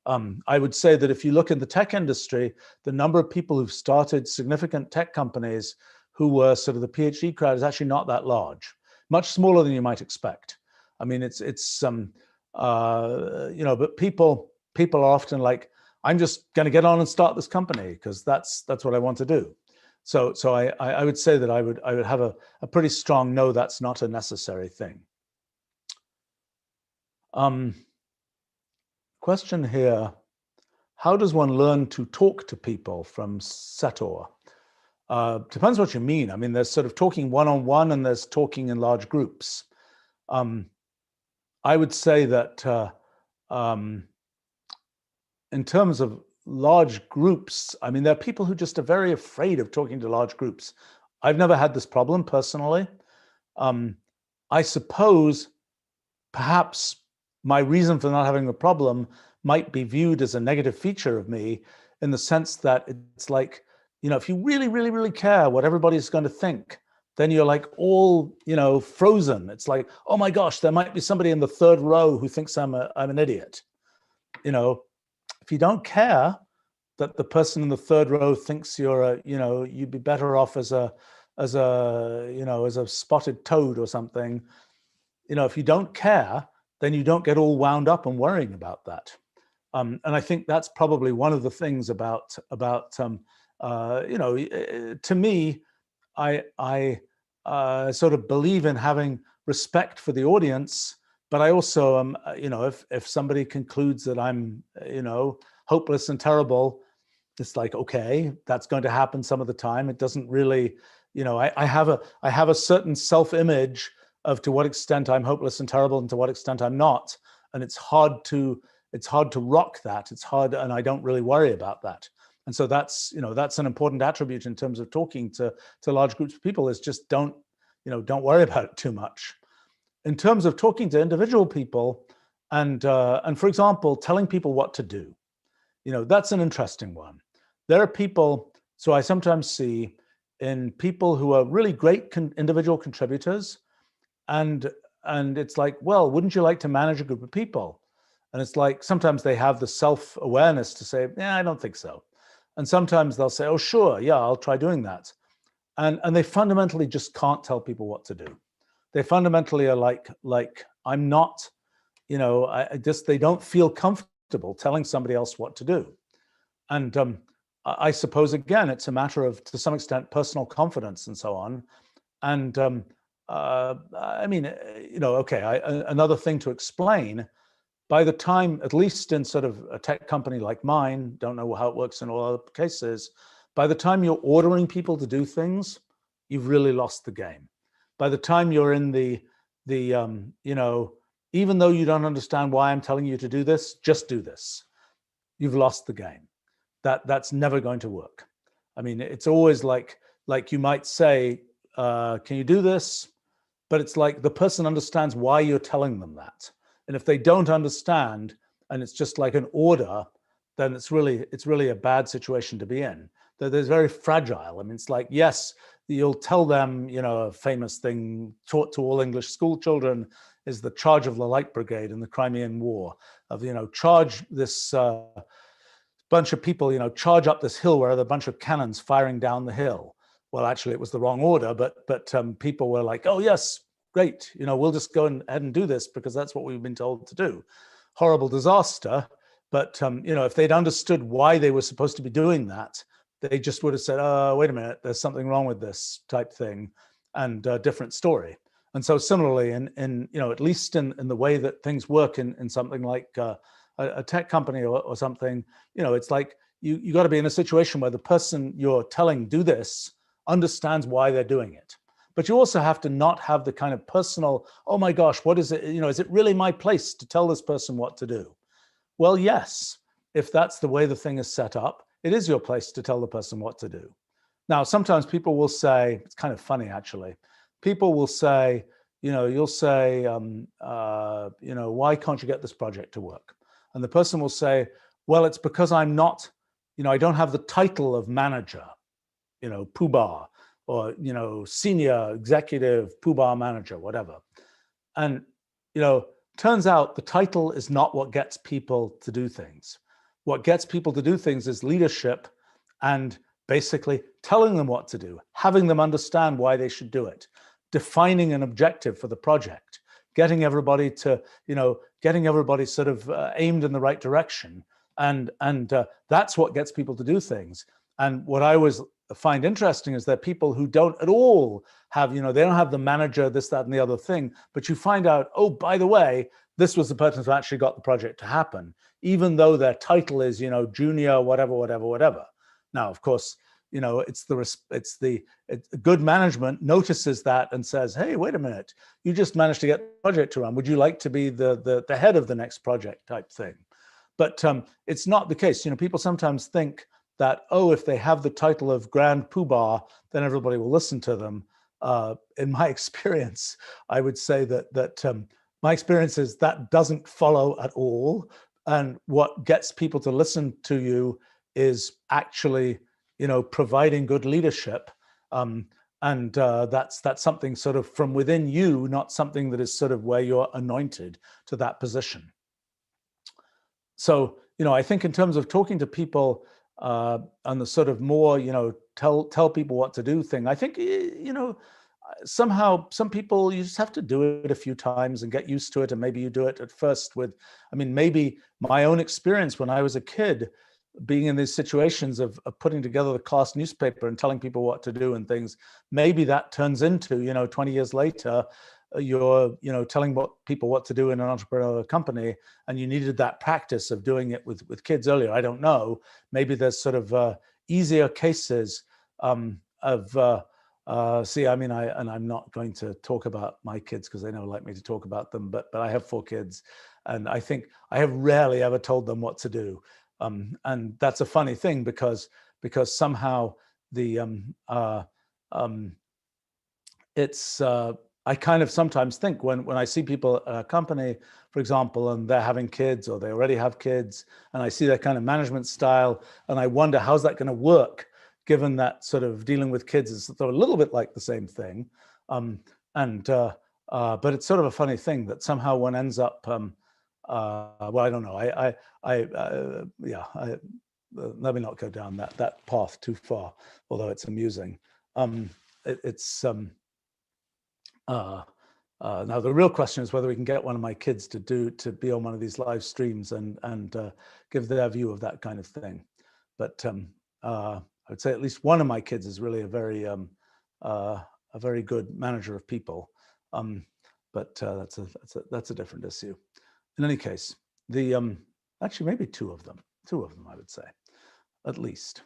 I would say that if you look in the tech industry, the number of people who've started significant tech companies who were sort of the PhD crowd is actually not that large, much smaller than you might expect. I mean, it's you know, but people are often like, I'm just going to get on and start this company because that's what I want to do. So I would say that I would have a pretty strong no, that's not a necessary thing. Question here: how does one learn to talk to people? From Sator. Depends what you mean. I mean, there's sort of talking one-on-one and there's talking in large groups. I would say that in terms of large groups, I mean, there are people who just are very afraid of talking to large groups. I've never had this problem personally. I suppose perhaps my reason for not having a problem might be viewed as a negative feature of me, in the sense that it's like, you know, if you really, really, really care what everybody's going to think, then you're like all, you know, frozen. It's like, oh my gosh, there might be somebody in the third row who thinks I'm an idiot. You know, if you don't care that the person in the third row thinks you're a, you know, you'd be better off as a, you know, as a spotted toad or something. You know, if you don't care, then you don't get all wound up and worrying about that. And I think that's probably one of the things about you know, to me, I sort of believe in having respect for the audience, but I also you know, if somebody concludes that I'm, you know, hopeless and terrible, it's like, okay, that's going to happen some of the time. It doesn't really, you know, I have a certain self-image of to what extent I'm hopeless and terrible and to what extent I'm not, and it's hard to rock that. It's hard, and I don't really worry about that. And so that's, you know, that's an important attribute in terms of talking to large groups of people, is just don't worry about it too much. In terms of talking to individual people and for example, telling people what to do, you know, that's an interesting one. There are people, so I sometimes see in people who are really great individual contributors, and it's like, well, wouldn't you like to manage a group of people? And it's like, sometimes they have the self-awareness to say, yeah, I don't think so. And sometimes they'll say, oh, sure, yeah, I'll try doing that. And they fundamentally just can't tell people what to do. They fundamentally are like I'm not, you know, they don't feel comfortable telling somebody else what to do. And I suppose, again, it's a matter of, to some extent, personal confidence and so on. And I mean, you know, okay, another thing to explain, by the time, at least in sort of a tech company like mine, don't know how it works in all other cases, by the time you're ordering people to do things, you've really lost the game. By the time you're in the you know, even though you don't understand why I'm telling you to do this, just do this, you've lost the game. That's never going to work. I mean, it's always like you might say, can you do this? But it's like the person understands why you're telling them that. And if they don't understand, and it's just like an order, then it's really a bad situation to be in. That is very fragile. I mean, it's like, yes, you'll tell them, you know, a famous thing taught to all English school children is the charge of the Light Brigade in the Crimean War, of, you know, charge this bunch of people, you know, charge up this hill where there are a bunch of cannons firing down the hill. well, actually it was the wrong order, but people were like, oh yes, great, we'll just go ahead and do this because that's what we've been told to do. Horrible disaster. But if they'd understood why they were supposed to be doing that, they just would have said, oh, wait a minute, there's something wrong with this type thing, and a different story. And so similarly, in at least in the way that things work in something like a tech company or something, it's like you got to be in a situation where the person you're telling do this understands why they're doing it. But you also have to not have the kind of personal, oh my gosh, what is it? Is it really my place to tell this person what to do? Well, yes, if that's the way the thing is set up, it is your place to tell the person what to do. Now, sometimes people will say, it's kind of funny actually, people will say, you'll say, why can't you get this project to work? And the person will say, well, it's because I'm not, I don't have the title of manager, poobah, or, senior executive poobah manager, whatever. And, turns out the title is not what gets people to do things. What gets people to do things is leadership and basically telling them what to do, having them understand why they should do it, defining an objective for the project, getting everybody to, getting everybody sort of aimed in the right direction. And that's what gets people to do things. And what I always find interesting is that people who don't at all have, they don't have the manager, this, that, and the other thing, but you find out, oh, by the way, this was the person who actually got the project to happen, even though their title is, junior, whatever, whatever, whatever. Now, of course, good management notices that and says, hey, wait a minute, you just managed to get the project to run. Would you like to be the head of the next project type thing? But it's not the case. People sometimes think that, oh, if they have the title of Grand Poobah, then everybody will listen to them. In my experience, I would say that my experience is that doesn't follow at all. And what gets people to listen to you is actually, providing good leadership. And that's something sort of from within you, not something that is sort of where you're anointed to that position. So, I think in terms of talking to people on the sort of more, tell people what to do thing, I think, somehow some people, you just have to do it a few times and get used to it. And maybe you do it at first with, maybe my own experience when I was a kid, being in these situations of putting together the class newspaper and telling people what to do and things, maybe that turns into, 20 years later, you're, telling people what to do in an entrepreneurial company, and you needed that practice of doing it with kids earlier. I don't know. Maybe there's sort of easier cases and I'm not going to talk about my kids because they never like me to talk about them, but I have 4 kids, and I think I have rarely ever told them what to do. And that's a funny thing because somehow it's I kind of sometimes think when I see people at a company, for example, and they're having kids or they already have kids, and I see their kind of management style, and I wonder how's that going to work, given that sort of dealing with kids is a little bit like the same thing. But it's sort of a funny thing that somehow one ends up, well, I don't know. Let me not go down that path too far, although it's amusing. Now the real question is whether we can get one of my kids to be on one of these live streams and give their view of that kind of thing. But I would say at least one of my kids is really a very good manager of people. But that's a different issue. In any case, actually maybe two of them I would say, at least.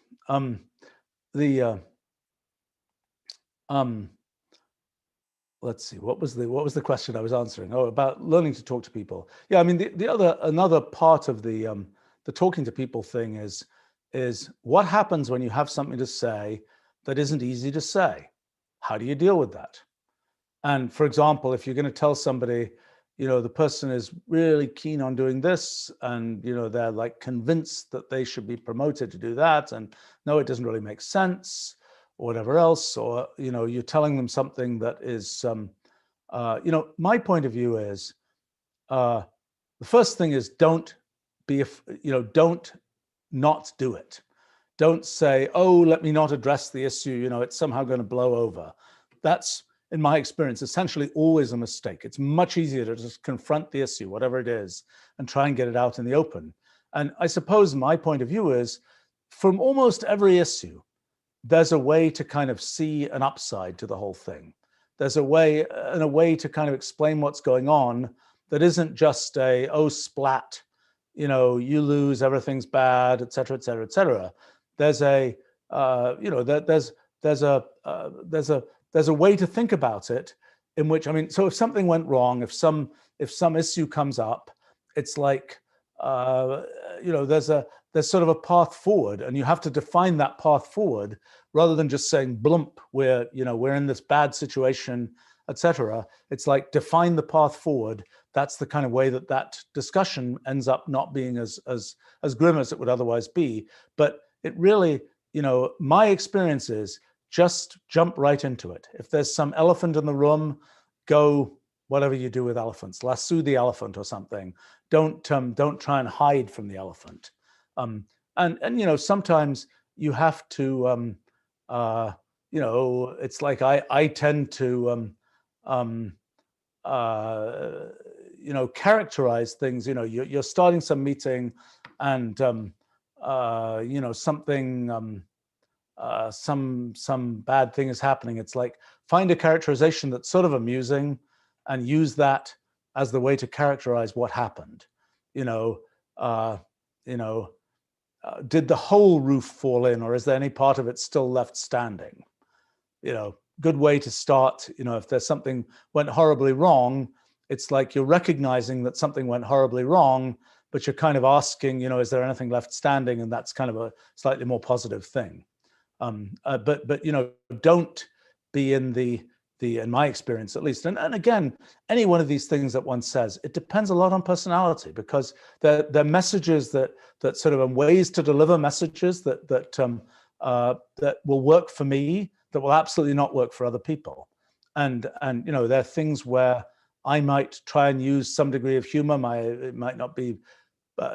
Let's see, what was the question I was answering? Oh, about learning to talk to people. Yeah, I mean another part of the talking to people thing is what happens when you have something to say that isn't easy to say. How do you deal with that? And for example, if you're going to tell somebody, the person is really keen on doing this, and they're like convinced that they should be promoted to do that, and no, it doesn't really make sense, or whatever else, or you're telling them something that is, my point of view is, the first thing is don't not do it. Don't say, oh, let me not address the issue, you know, it's somehow going to blow over. That's, in my experience, essentially always a mistake. It's much easier to just confront the issue, whatever it is, and try and get it out in the open. And I suppose my point of view is, from almost every issue, there's a way to kind of see an upside to the whole thing. There's a way to kind of explain what's going on that isn't just a, oh, splat, you know, you lose, everything's bad, et cetera, et cetera, et cetera. There's a, you know, there's a way to think about it in which, I mean, so if something went wrong, if some issue comes up, it's like, you know, there's sort of a path forward, and you have to define that path forward rather than just saying, blump, we're in this bad situation, etc. It's like, define the path forward. That's the kind of way that discussion ends up not being as grim as it would otherwise be. But it really, you know, my experience is just jump right into it. If there's some elephant in the room, go whatever you do with elephants, lasso the elephant or something. Don't try and hide from the elephant. And you know, sometimes you have to, you know, it's like I tend to, you know, characterize things. You know, you're starting some meeting, and you know, something, some bad thing is happening. It's like, find a characterization that's sort of amusing, and use that as the way to characterize what happened. You know, did the whole roof fall in, or is there any part of it still left standing? You know, good way to start. You know, if there's something went horribly wrong, it's like you're recognizing that something went horribly wrong, but you're kind of asking, you know, is there anything left standing? And that's kind of a slightly more positive thing. But you know, don't be in my experience at least, and again, any one of these things that one says, it depends a lot on personality, because they're messages that sort of ways to deliver messages that will work for me, that will absolutely not work for other people. And you know, there are things where I might try and use some degree of humor. It might not be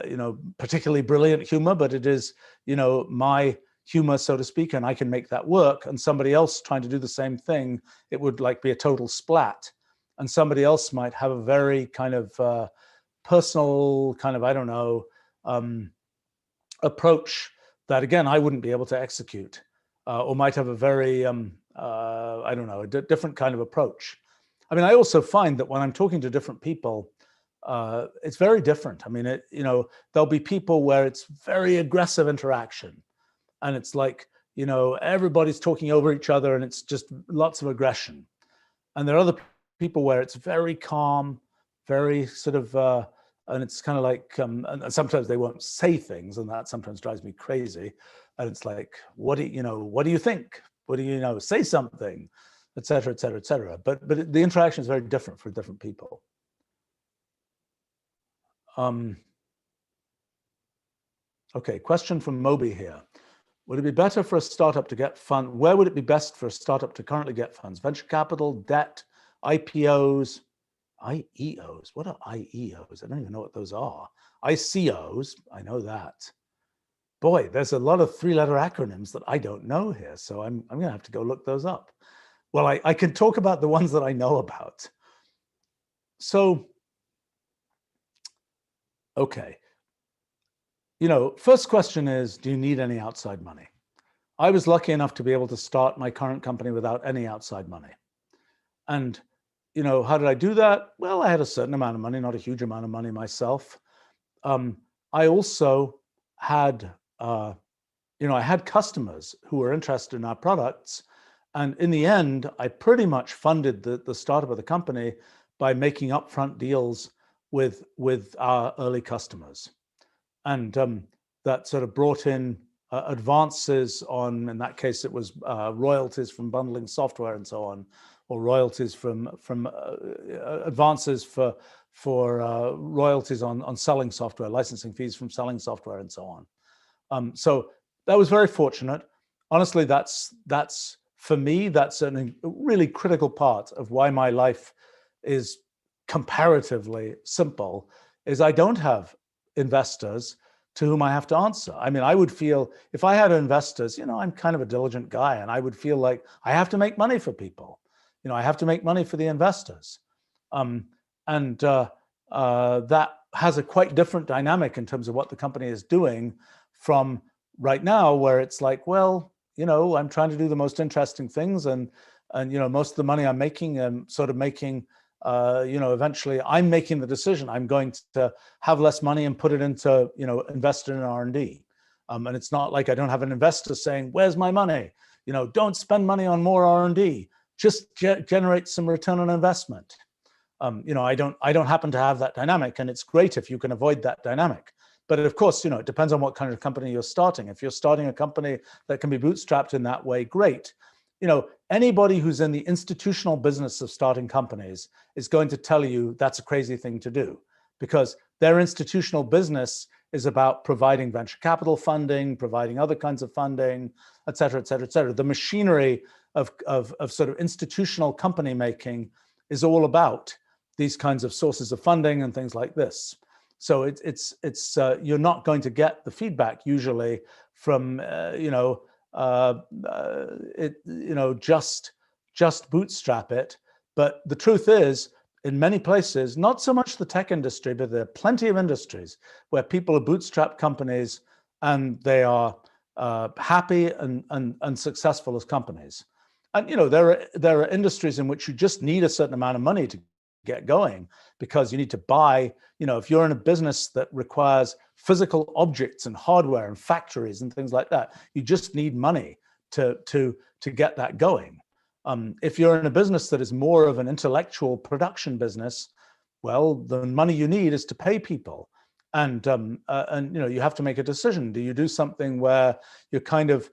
you know, particularly brilliant humor, but it is, you know, my humor, so to speak, and I can make that work. And somebody else trying to do the same thing, it would like be a total splat. And somebody else might have a very kind of personal kind of, I don't know, approach that, again, I wouldn't be able to execute, or might have a very, I don't know, a different kind of approach. I mean, I also find that when I'm talking to different people, it's very different. I mean, you know, there'll be people where it's very aggressive interaction, and it's like, you know, everybody's talking over each other, and it's just lots of aggression. And there are other people where it's very calm, very sort of, and it's kind of like, and sometimes they won't say things, and that sometimes drives me crazy. And it's like, what do you think? What do you know? Say something, et cetera, et cetera, et cetera. But the interaction is very different for different people. Okay, question from Moby here. Would it be better for a startup to get funds? Where would it be best for a startup to currently get funds? Venture capital, debt, IPOs, IEOs. What are IEOs? I don't even know what those are. ICOs, I know that. Boy, there's a lot of three-letter acronyms that I don't know here, so I'm going to have to go look those up. Well, I can talk about the ones that I know about. So, okay. You know, first question is, do you need any outside money? I was lucky enough to be able to start my current company without any outside money. And, you know, how did I do that? Well, I had a certain amount of money, not a huge amount of money myself. I also had, you know, I had customers who were interested in our products. And in the end, I pretty much funded the startup of the company by making upfront deals with our early customers. And that sort of brought in advances on, in that case, it was royalties from bundling software and so on, or royalties from advances for royalties on selling software, licensing fees from selling software and so on. So that was very fortunate. Honestly, that's for me, that's a really critical part of why my life is comparatively simple, is I don't have investors to whom I have to answer. I mean, I would feel if I had investors, I'm kind of a diligent guy, and I would feel like I have to make money for people. I have to make money for the investors. That has a quite different dynamic in terms of what the company is doing from right now, where it's like, well, I'm trying to do the most interesting things, and most of the money I'm making, I'm sort of making, eventually I'm making the decision. I'm going to have less money and put it into, invest in R&D. And it's not like I don't have an investor saying, where's my money? Don't spend money on more R&D. Just generate some return on investment. I don't happen to have that dynamic, and it's great if you can avoid that dynamic. But of course, it depends on what kind of company you're starting. If you're starting a company that can be bootstrapped in that way, great. Anybody who's in the institutional business of starting companies is going to tell you that's a crazy thing to do, because their institutional business is about providing venture capital funding, providing other kinds of funding, et cetera, et cetera, et cetera. The machinery of sort of institutional company making is all about these kinds of sources of funding and things like this. So it's you're not going to get the feedback usually from just bootstrap it. But the truth is, in many places, not so much the tech industry, but there are plenty of industries where people are bootstrap companies and they are happy and successful as companies. And there are industries in which you just need a certain amount of money to get going, because you need to buy, if you're in a business that requires physical objects and hardware and factories and things like that, you just need money to get that going. If you're in a business that is more of an intellectual production business, well, the money you need is to pay people. And you have to make a decision. Do you do something where you're kind of,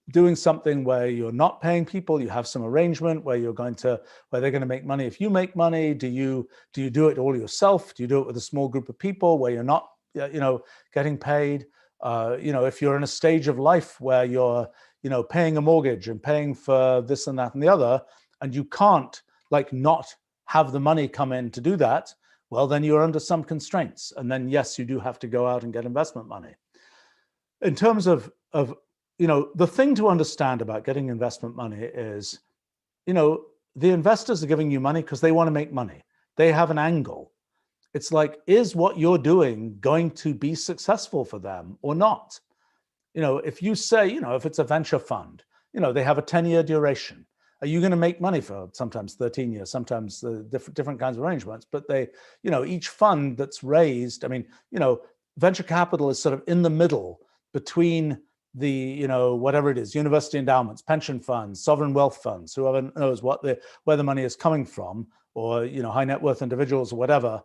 doing something where you're not paying people, you have some arrangement where they're going to make money if you make money? Do you do it all yourself? Do you do it with a small group of people where you're not, getting paid? If you're in a stage of life where you're, paying a mortgage and paying for this and that and the other, and you can't not have the money come in to do that, well, then you're under some constraints. And then, yes, you do have to go out and get investment money. In terms of the thing to understand about getting investment money is, the investors are giving you money because they want to make money. They have an angle. It's like, is what you're doing going to be successful for them or not? If you say, if it's a venture fund, they have a 10-year duration. Are you going to make money for sometimes 13 years, sometimes different kinds of arrangements? But they, each fund that's raised, venture capital is sort of in the middle between the, whatever it is, university endowments, pension funds, sovereign wealth funds, whoever knows where the money is coming from, or, high net worth individuals or whatever,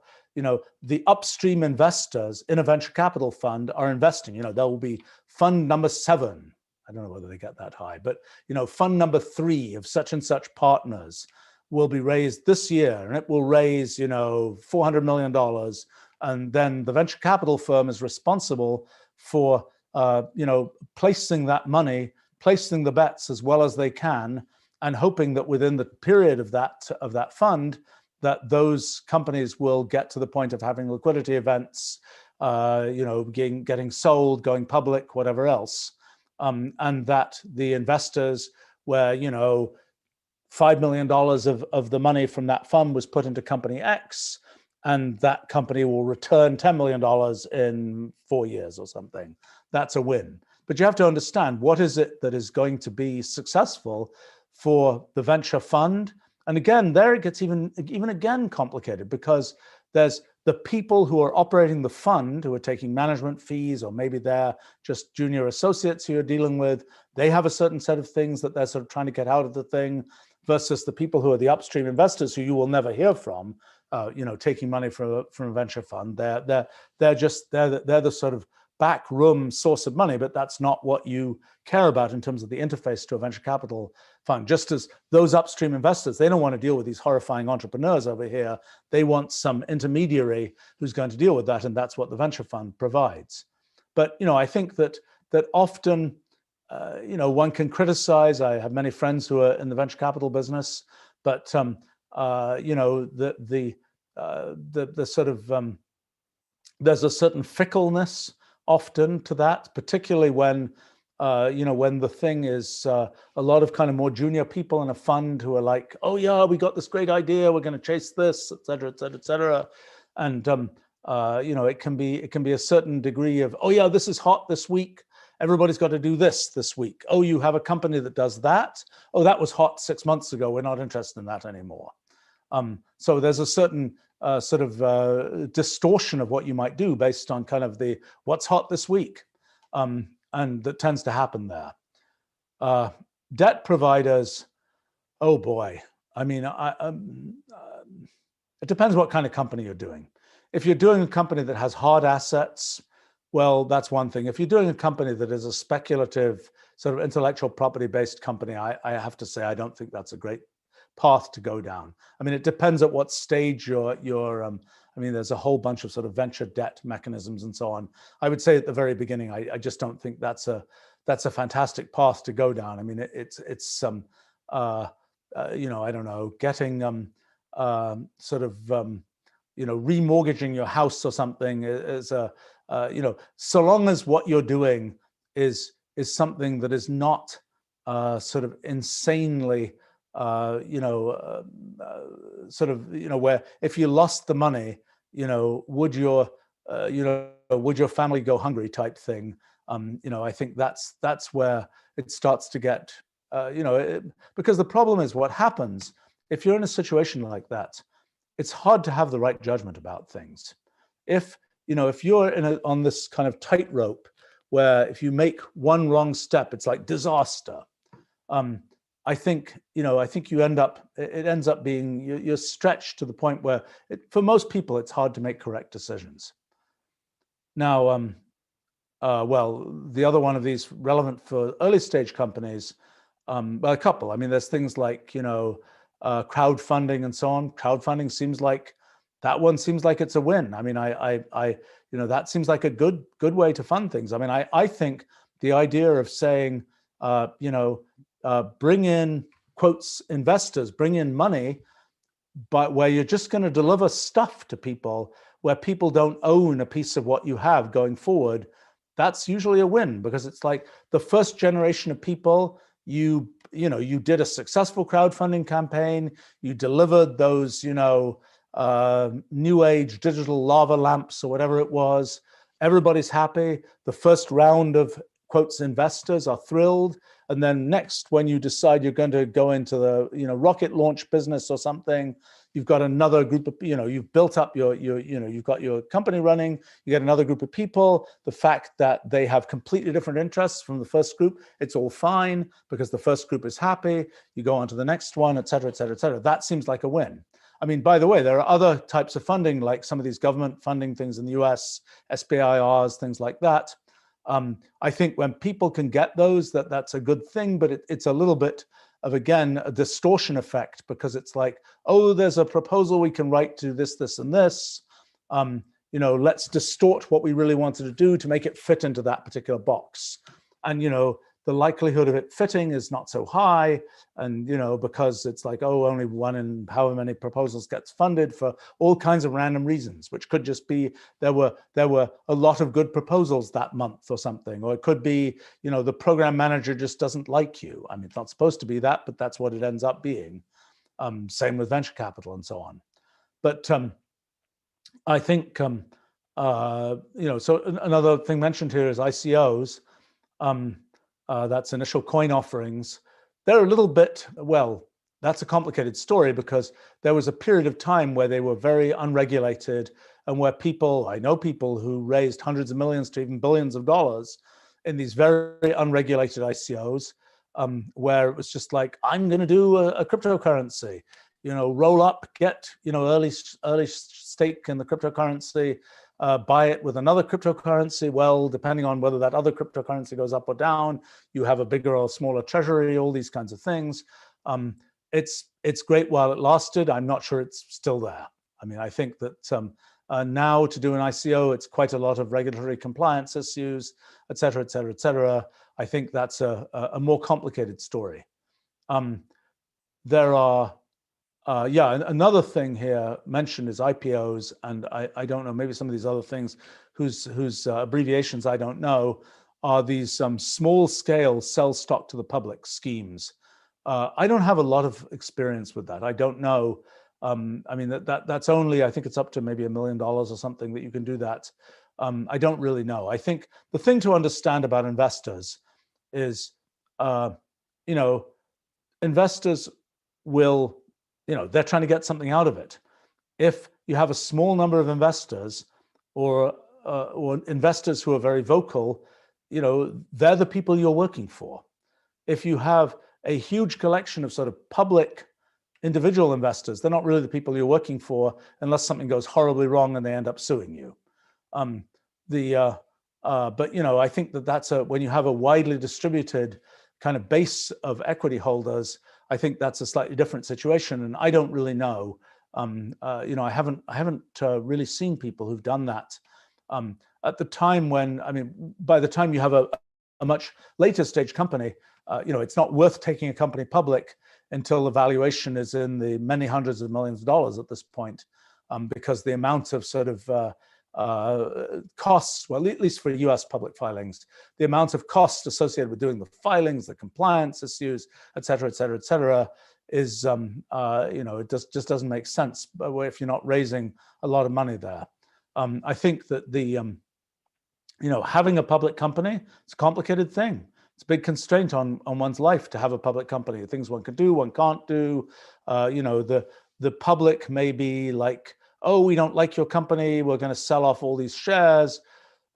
the upstream investors in a venture capital fund are investing. There will be fund number 7. I don't know whether they get that high, but, fund number 3 of such and such partners will be raised this year, and it will raise, $400 million. And then the venture capital firm is responsible for placing that money, placing the bets as well as they can, and hoping that within the period of that fund, that those companies will get to the point of having liquidity events, getting sold, going public, whatever else, and that the investors, where $5 million of the money from that fund was put into company X, and that company will return $10 million in 4 years or something. That's a win. But you have to understand, what is it that is going to be successful for the venture fund? And again, there it gets even again complicated, because there's the people who are operating the fund, who are taking management fees, or maybe they're just junior associates who you're dealing with. They have a certain set of things that they're sort of trying to get out of the thing, versus the people who are the upstream investors, who you will never hear from, taking money from a venture fund. They're the sort of back room source of money, but that's not what you care about in terms of the interface to a venture capital fund. Just as those upstream investors, they don't want to deal with these horrifying entrepreneurs over here. They want some intermediary who's going to deal with that, and that's what the venture fund provides. But I think that often, one can criticize. I have many friends who are in the venture capital business, but the sort of There's a certain fickleness often to that, particularly when when the thing is a lot of kind of more junior people in a fund who are like, oh yeah, we got this great idea, we're going to chase this, et cetera, et cetera, et cetera. And it can be a certain degree of, oh yeah, this is hot this week, everybody's got to do this week. Oh, you have a company that does that. Oh, that was hot 6 months ago, we're not interested in that anymore. So there's a certain sort of distortion of what you might do based on kind of the what's hot this week. And that tends to happen there. Debt providers, oh boy. I mean, it depends what kind of company you're doing. If you're doing a company that has hard assets, well, that's one thing. If you're doing a company that is a speculative sort of intellectual property-based company, I have to say, I don't think that's a great path to go down. I mean, it depends at what stage I mean, there's a whole bunch of sort of venture debt mechanisms and so on. I would say at the very beginning, I just don't think that's a fantastic path to go down. I mean, it's I don't know, getting remortgaging your house or something is so long as what you're doing is something that is not sort of insanely where if you lost the money, would your family go hungry type thing. I think that's where it starts to get, because the problem is what happens if you're in a situation like that. It's hard to have the right judgment about things. If you're on this kind of tightrope where if you make one wrong step, it's like disaster. I think you end up, it ends up being, you're stretched to the point where for most people, it's hard to make correct decisions. Now, the other one of these relevant for early stage companies, a couple. I mean, there's things like, crowdfunding and so on. Crowdfunding seems like it's a win. I mean, that seems like a good way to fund things. I mean, I think the idea of saying, bring in, quotes, investors, bring in money, but where you're just going to deliver stuff to people, where people don't own a piece of what you have going forward, that's usually a win, because it's like the first generation of people, you did a successful crowdfunding campaign, you delivered those, new age digital lava lamps or whatever it was, everybody's happy. The first round of, quotes, investors are thrilled. And then next, when you decide you're going to go into the rocket launch business or something, you've got another group of, you've built up you've got your company running, you get another group of people. The fact that they have completely different interests from the first group, it's all fine because the first group is happy. You go on to the next one, et cetera, et cetera, et cetera. That seems like a win. I mean, by the way, there are other types of funding, like some of these government funding things in the US, SBIRs, things like that. I think when people can get those, that's a good thing, but it's a little bit of, again, a distortion effect, because it's like, oh, there's a proposal we can write to this, this, and this. Let's distort what we really wanted to do to make it fit into that particular box. And, the likelihood of it fitting is not so high. And, because it's like, oh, only one in however many proposals gets funded for all kinds of random reasons, which could just be there were a lot of good proposals that month or something. Or it could be, the program manager just doesn't like you. I mean, it's not supposed to be that, but that's what it ends up being. Same with venture capital and so on. But I think, so another thing mentioned here is ICOs. That's initial coin offerings. They're a little bit, that's a complicated story, because there was a period of time where they were very unregulated, and where I know people who raised hundreds of millions to even billions of dollars in these very unregulated ICOs, where it was just like, I'm going to do a cryptocurrency, roll up, get, early stake in the cryptocurrency, buy it with another cryptocurrency. Well, depending on whether that other cryptocurrency goes up or down, you have a bigger or smaller treasury, all these kinds of things. It's great while it lasted. I'm not sure it's still there. I mean, I think that now to do an ICO, it's quite a lot of regulatory compliance issues, et cetera, et cetera, et cetera. I think that's a more complicated story. There are Yeah, another thing here mentioned is IPOs, and I don't know, maybe some of these other things whose abbreviations I don't know, are these small scale sell stock to the public schemes. I don't have a lot of experience with that. I don't know. I mean, that's only, I think it's up to maybe $1 million or something that you can do that. I don't really know. I think the thing to understand about investors is, you know, investors will, they're trying to get something out of it. If you have a small number of investors or investors who are very vocal, they're the people you're working for. If you have a huge collection of sort of public individual investors, they're not really the people you're working for unless something goes horribly wrong and they end up suing you. But I think that's when you have a widely distributed kind of base of equity holders, I think that's a slightly different situation, and I don't really know. I haven't really seen people who've done that. At the time when, by the time you have a much later stage company, it's not worth taking a company public until the valuation is in the many hundreds of millions of dollars at this point, because the amount of sort of costs, well, at least for US public filings, the amount of costs associated with doing the filings, the compliance issues, et cetera, is, it just doesn't make sense if you're not raising a lot of money there. I think that the, having a public company, it's a complicated thing. It's a big constraint on one's life to have a public company. Things one can do, one can't do. The public may be like, oh, we don't like your company, we're going to sell off all these shares,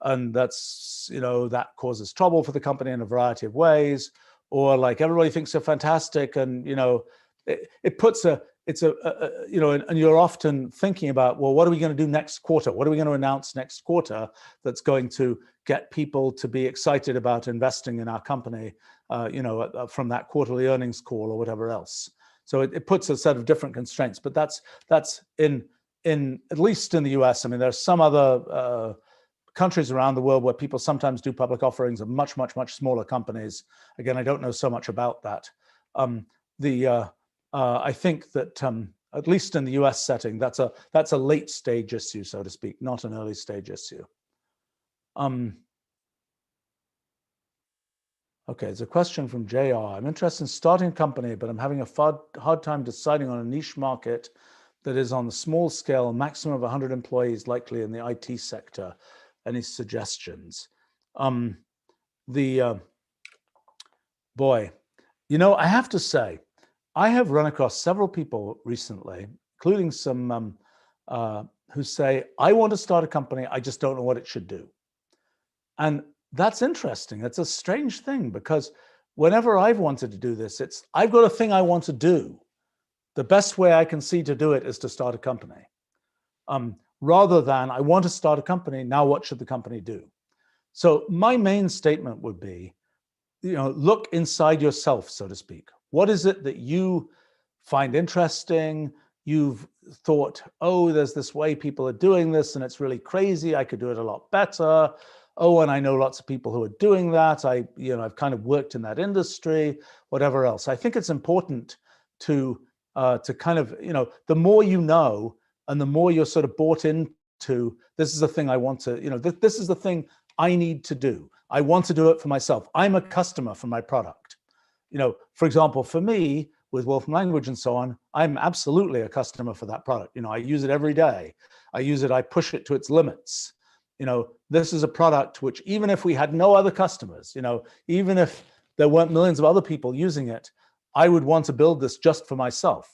and that's, that causes trouble for the company in a variety of ways. Or like everybody thinks they're fantastic, and it puts and you're often thinking about, well, what are we going to do next quarter? What are we going to announce next quarter that's going to get people to be excited about investing in our company, from that quarterly earnings call or whatever else. So it puts a set of different constraints, but that's in at least in the US. I mean, there's some other countries around the world where people sometimes do public offerings of much smaller companies. Again, I don't know so much about that. I think that at least in the US setting, that's a late stage issue, so to speak, not an early stage issue. Okay, there's a question from JR. I'm interested in starting a company, but I'm having a hard time deciding on a niche market that is on the small scale, maximum of 100 employees, likely in the IT sector. Any suggestions? Boy, I have to say, I have run across several people recently, including some who say, I want to start a company, I just don't know what it should do. And that's interesting. It's a strange thing, because whenever I've wanted to do this, I've got a thing I want to do. The best way I can see to do it is to start a company, rather than I want to start a company, now what should the company do? So my main statement would be, look inside yourself, so to speak. What is it that you find interesting? You've thought, oh, there's this way people are doing this and it's really crazy, I could do it a lot better. Oh, and I know lots of people who are doing that. I've kind of worked in that industry, whatever else. I think it's important to kind of, the more you know, and the more you're sort of bought into, this is the thing I want to, this is the thing I need to do. I want to do it for myself. I'm a customer for my product. For example, for me, with Wolfram language and so on, I'm absolutely a customer for that product. I use it every day. I push it to its limits. This is a product which, even if we had no other customers, even if there weren't millions of other people using it, I would want to build this just for myself.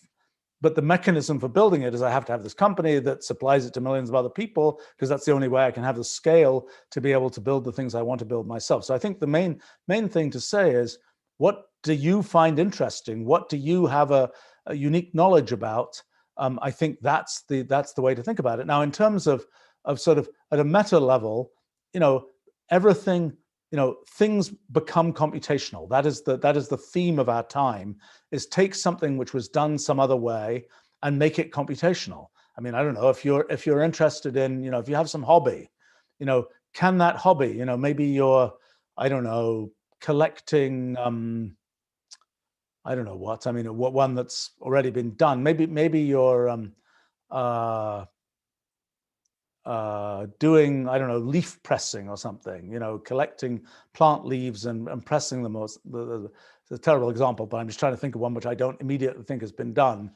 But the mechanism for building it is I have to have this company that supplies it to millions of other people, because that's the only way I can have the scale to be able to build the things I want to build myself. So I think the main thing to say is, what do you find interesting? What do you have a unique knowledge about? I think that's the way to think about it. Now, in terms of sort of at a meta level, everything, things become computational. That is the theme of our time, is take something which was done some other way and make it computational. I mean, I don't know, if you're interested in, if you have some hobby, can that hobby, maybe you're, I don't know, collecting, I don't know what. I mean, one that's already been done. Maybe you're doing, I don't know, leaf pressing or something, collecting plant leaves and pressing them. It's a terrible example, but I'm just trying to think of one which I don't immediately think has been done.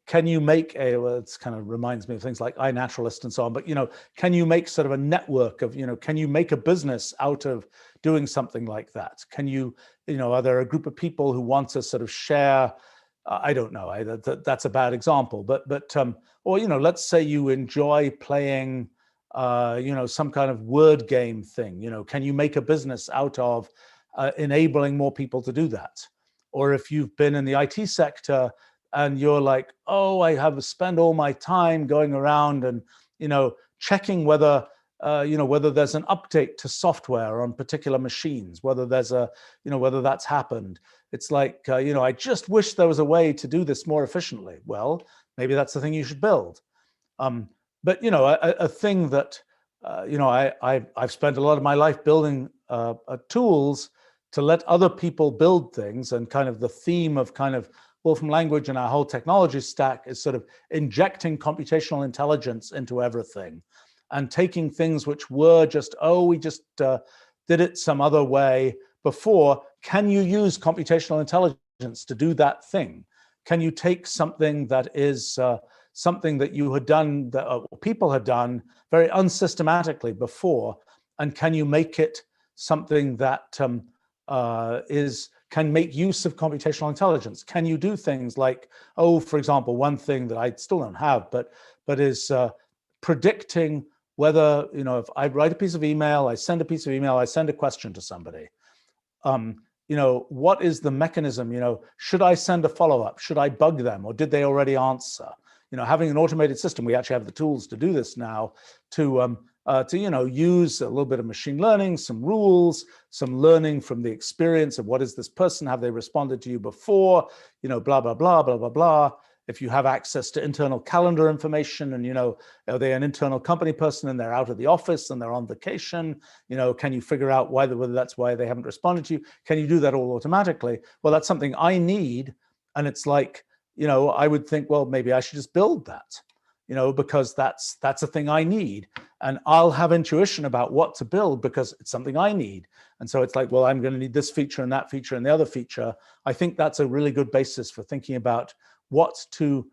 Can you make well, it's kind of reminds me of things like iNaturalist and so on, but, can you make sort of a network of, can you make a business out of doing something like that? Can you, are there a group of people who want to sort of share, I don't know, that's a bad example, but or, let's say you enjoy playing, some kind of word game thing, can you make a business out of enabling more people to do that? Or if you've been in the IT sector and you're like, oh, I have spent all my time going around and, checking whether, whether there's an update to software on particular machines, whether there's whether that's happened. It's like, I just wish there was a way to do this more efficiently. Well, maybe that's the thing you should build. But, a thing that, I've spent a lot of my life building tools to let other people build things, and kind of the theme of kind of Wolfram language and our whole technology stack is sort of injecting computational intelligence into everything and taking things which were just, oh, we just did it some other way before. Can you use computational intelligence to do that thing? Can you take something that is something that you had done, that people had done very unsystematically before, and can you make it something that can make use of computational intelligence? Can you do things like, for example, one thing that I still don't have, but is predicting whether, if I write a piece of email, I send a piece of email, I send a question to somebody. What is the mechanism? Should I send a follow-up? Should I bug them, or did they already answer? Having an automated system, we actually have the tools to do this now, to use a little bit of machine learning, some rules, some learning from the experience of what is this person, have they responded to you before, blah, blah, blah, blah, blah, blah. If you have access to internal calendar information and, are they an internal company person and they're out of the office and they're on vacation, can you figure out whether that's why they haven't responded to you? Can you do that all automatically? Well, that's something I need. And it's like, I would think, well, maybe I should just build that, because that's a thing I need. And I'll have intuition about what to build because it's something I need. And so it's like, well, I'm going to need this feature and that feature and the other feature. I think that's a really good basis for thinking about what to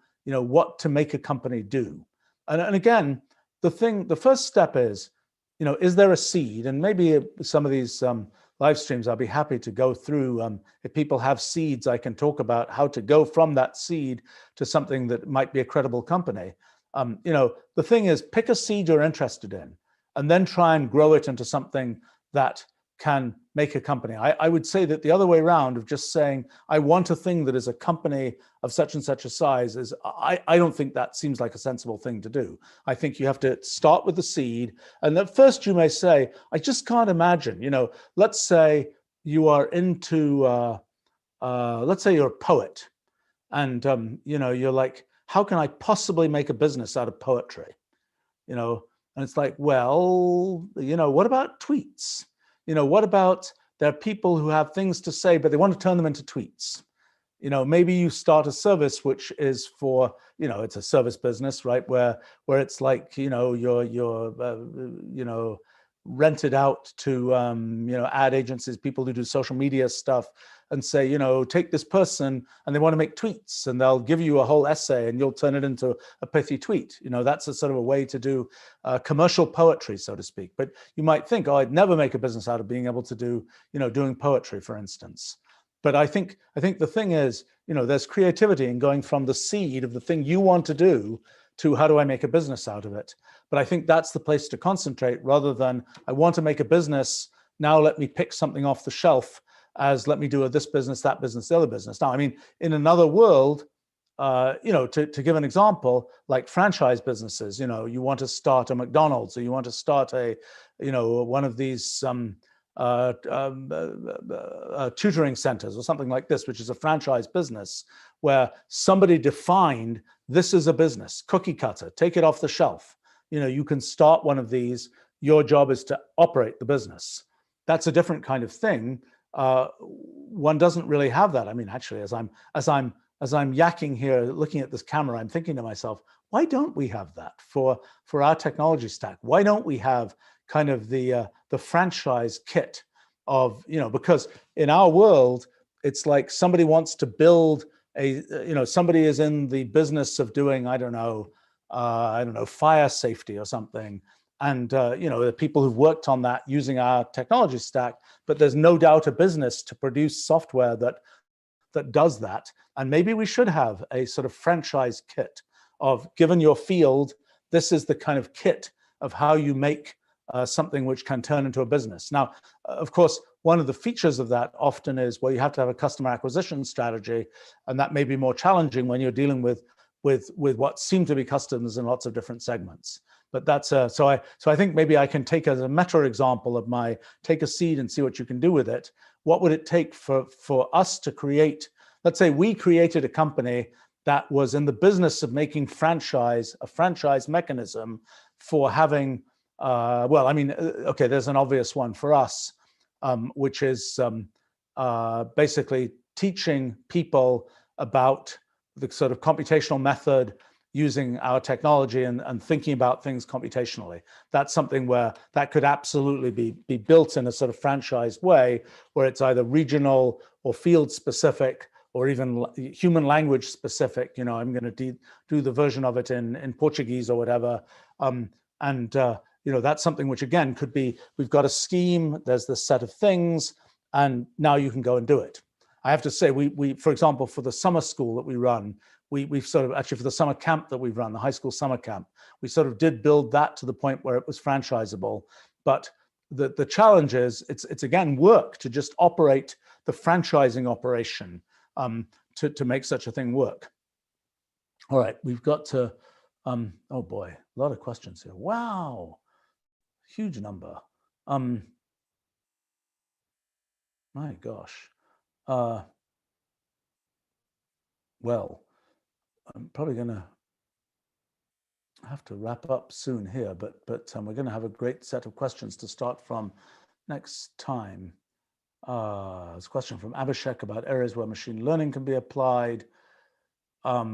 make a company do. And again, the first step is there a seed? And maybe some of these live streams, I'll be happy to go through. If people have seeds, I can talk about how to go from that seed to something that might be a credible company. The thing is, pick a seed you're interested in and then try and grow it into something that can make a company. I would say that the other way around of just saying, I want a thing that is a company of such and such a size is, I don't think that seems like a sensible thing to do. I think you have to start with the seed. And at first you may say, I just can't imagine, let's say you are into, let's say you're a poet and, you're like, how can I possibly make a business out of poetry? And it's like, well, what about tweets? What about there are people who have things to say, but they want to turn them into tweets? Maybe you start a service which is for, it's a service business, right? Where it's like, you're rented out to, ad agencies, people who do social media stuff, and say, take this person and they want to make tweets and they'll give you a whole essay and you'll turn it into a pithy tweet. That's a sort of a way to do commercial poetry, so to speak. But you might think, oh, I'd never make a business out of being able to do, doing poetry, for instance. But I think the thing is, there's creativity in going from the seed of the thing you want to do to how do I make a business out of it? But I think that's the place to concentrate rather than I want to make a business. Now let me pick something off the shelf as let me do this business, that business, the other business. Now, I mean, in another world, to give an example, like franchise businesses, you want to start a McDonald's or you want to start a, one of these tutoring centers or something like this, which is a franchise business where somebody defined this is a business, cookie cutter, take it off the shelf. You can start one of these. Your job is to operate the business. That's a different kind of thing. one doesn't really have that. I mean, actually, as I'm yakking here, looking at this camera, I'm thinking to myself, why don't we have that for our technology stack? Why don't we have kind of the franchise kit of, because in our world, it's like somebody wants to build somebody is in the business of doing, I don't know, fire safety or something. And, the people who've worked on that using our technology stack, but there's no doubt a business to produce software that does that. And maybe we should have a sort of franchise kit of, given your field, this is the kind of kit of how you make something which can turn into a business. Now, of course, one of the features of that often is, well, you have to have a customer acquisition strategy, and that may be more challenging when you're dealing with what seem to be customers in lots of different segments. But that's so I think maybe I can take as a meta example of my take a seed and see what you can do with it. What would it take for us to create? Let's say we created a company that was in the business of making a franchise mechanism for having. Okay, there's an obvious one for us, which is basically teaching people about the sort of computational method using our technology and thinking about things computationally. That's something where that could absolutely be built in a sort of franchise way, where it's either regional or field specific or even human language specific. I'm going to do the version of it in Portuguese or whatever. That's something which, again, could be, we've got a scheme, there's this set of things, and now you can go and do it. I have to say, we for example, for the summer school that we run, we've sort of, actually for the summer camp that we've run, the high school summer camp, we sort of did build that to the point where it was franchisable. But the challenge is, it's again, work to just operate the franchising operation to make such a thing work. All right, we've got to, oh boy, a lot of questions here. Wow, huge number. My gosh. Well, I'm probably going to have to wrap up soon here, but we're going to have a great set of questions to start from next time. There's a question from Abhishek about areas where machine learning can be applied. At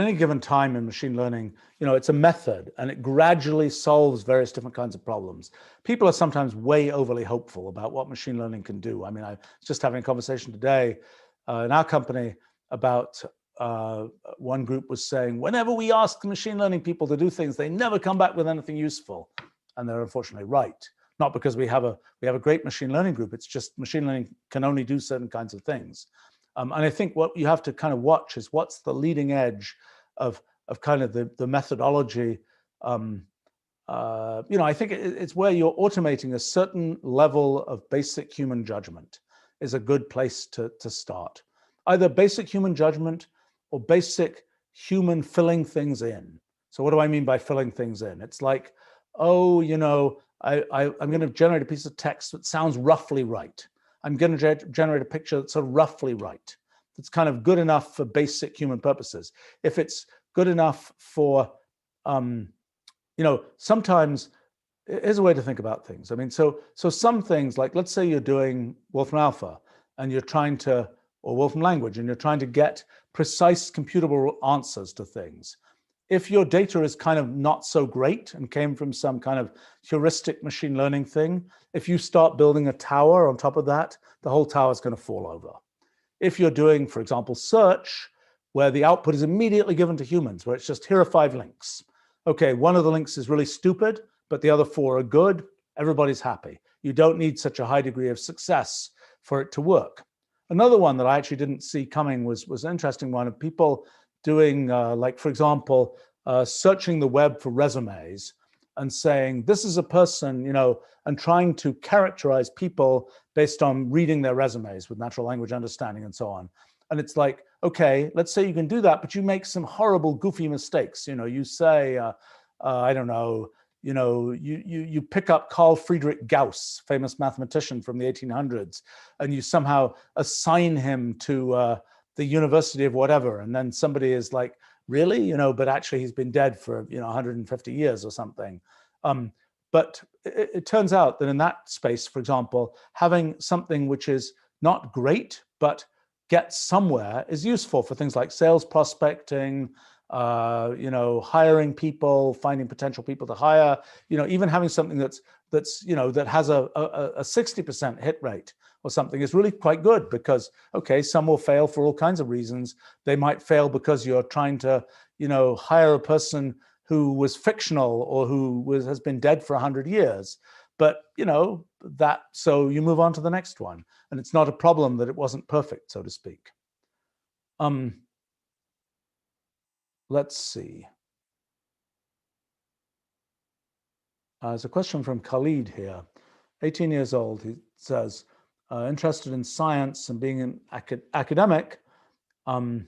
any given time in machine learning, it's a method and it gradually solves various different kinds of problems. People are sometimes way overly hopeful about what machine learning can do. I mean, I was just having a conversation today in our company about one group was saying, whenever we ask machine learning people to do things, they never come back with anything useful. And they're unfortunately right. Not because we have a great machine learning group. It's just machine learning can only do certain kinds of things. And I think what you have to kind of watch is what's the leading edge of kind of the methodology. I think it's where you're automating a certain level of basic human judgment is a good place to start. Either basic human judgment or basic human filling things in. So what do I mean by filling things in? It's like, oh, I'm going to generate a piece of text that sounds roughly right. I'm going to generate a picture that's sort of roughly right. That's kind of good enough for basic human purposes. If it's good enough for, sometimes, here's a way to think about things. I mean, so some things, like let's say you're doing Wolfram Alpha and you're trying to, or Wolfram language, and you're trying to get precise computable answers to things. If your data is kind of not so great and came from some kind of heuristic machine learning thing, if you start building a tower on top of that, the whole tower is going to fall over. If you're doing, for example, search, where the output is immediately given to humans, where it's just, here are 5 links. Okay, one of the links is really stupid, but the other 4 are good. Everybody's happy. You don't need such a high degree of success for it to work. Another one that I actually didn't see coming was an interesting one of people doing, like, for example, searching the web for resumes and saying, this is a person, and trying to characterize people based on reading their resumes with natural language understanding and so on. And it's like, okay, let's say you can do that, but you make some horrible, goofy mistakes. You say, I don't know, you pick up Carl Friedrich Gauss, famous mathematician from the 1800s, and you somehow assign him to the University of whatever. And then somebody is like, really? But actually he's been dead for, 150 years or something. But it turns out that in that space, for example, having something which is not great, but gets somewhere is useful for things like sales prospecting, hiring people, finding potential people to hire, even having something that has a 60% hit rate or something is really quite good, because, okay, some will fail for all kinds of reasons. They might fail because you're trying to, hire a person who was fictional or who has been dead for 100 years. But, so you move on to the next one. And it's not a problem that it wasn't perfect, so to speak. Let's see. There's a question from Khalid here, 18 years old. He says, interested in science and being an academic, and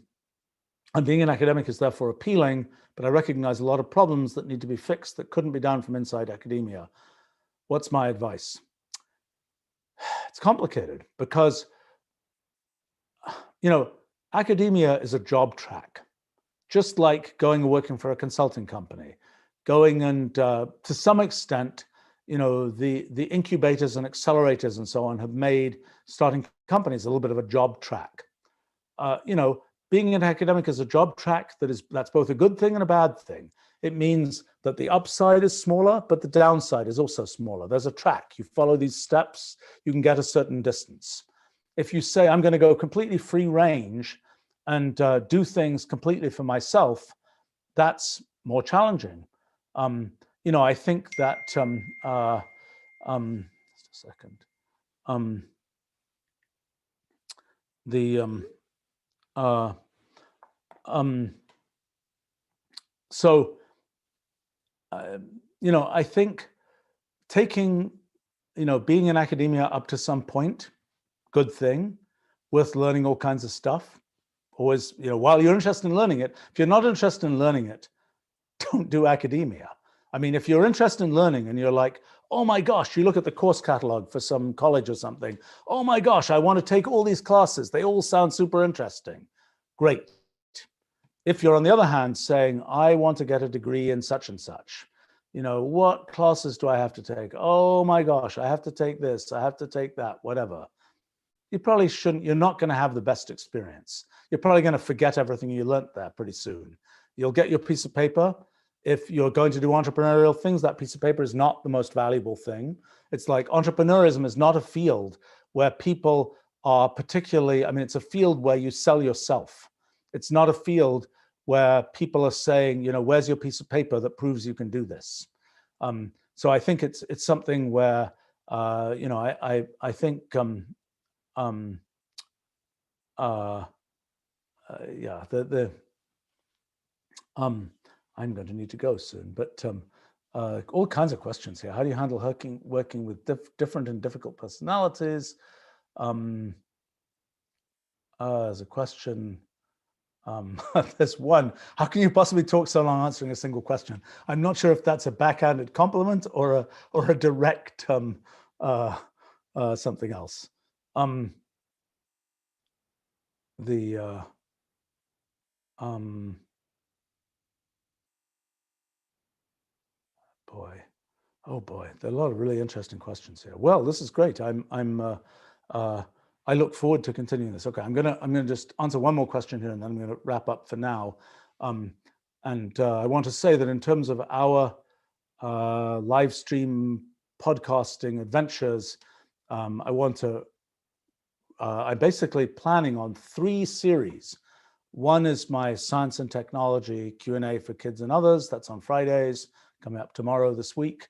being an academic is therefore appealing, but I recognize a lot of problems that need to be fixed that couldn't be done from inside academia. What's my advice? It's complicated because, academia is a job track, just like going and working for a consulting company, going and to some extent, the incubators and accelerators and so on have made starting companies a little bit of a job track. Being an academic is a job track that's both a good thing and a bad thing. It means that the upside is smaller, but the downside is also smaller. There's a track. You follow these steps, you can get a certain distance. If you say, I'm going to go completely free range and do things completely for myself, that's more challenging. I think that, just a second. I think taking, being in academia up to some point, good thing, worth learning all kinds of stuff. Always, while you're interested in learning it, if you're not interested in learning it, don't do academia. I mean, if you're interested in learning and you're like, oh my gosh, you look at the course catalog for some college or something, oh my gosh, I want to take all these classes, they all sound super interesting. Great. If you're on the other hand saying, I want to get a degree in such and such, what classes do I have to take? Oh my gosh, I have to take this, I have to take that, whatever. You probably shouldn't, you're not going to have the best experience. You're probably going to forget everything you learned there pretty soon. You'll get your piece of paper. If you're going to do entrepreneurial things, that piece of paper is not the most valuable thing. It's like entrepreneurism is not a field where people are particularly, it's a field where you sell yourself. It's not a field where people are saying, where's your piece of paper that proves you can do this? So I think it's something where, I think, I'm going to need to go soon, but all kinds of questions here. How do you handle working with different and difficult personalities? There's a question. There's one. How can you possibly talk so long answering a single question? I'm not sure if that's a backhanded compliment or a direct something else. Oh boy, there are a lot of really interesting questions here. Well, this is great. I look forward to continuing this. Okay, I'm gonna just answer one more question here, and then I'm gonna wrap up for now. I want to say that in terms of our live stream podcasting adventures, I'm basically planning on 3 series. One is my science and technology Q&A for kids and others. That's on Fridays, coming up tomorrow this week.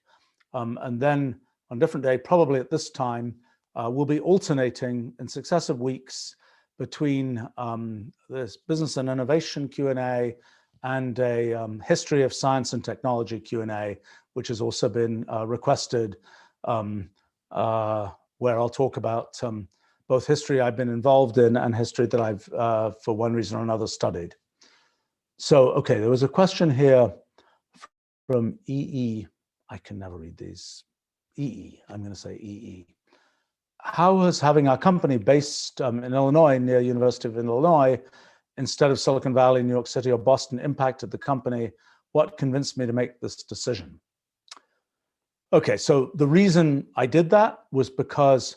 And then on a different day, probably at this time, we'll be alternating in successive weeks between this business and innovation Q&A and a history of science and technology Q&A, which has also been requested, where I'll talk about both history I've been involved in and history that I've, for one reason or another, studied. So, okay, there was a question here from EE. I can never read these. EE, I'm going to say EE. How has having our company based in Illinois, near University of Illinois, instead of Silicon Valley, New York City, or Boston impacted the company? What convinced me to make this decision? Okay, so the reason I did that was because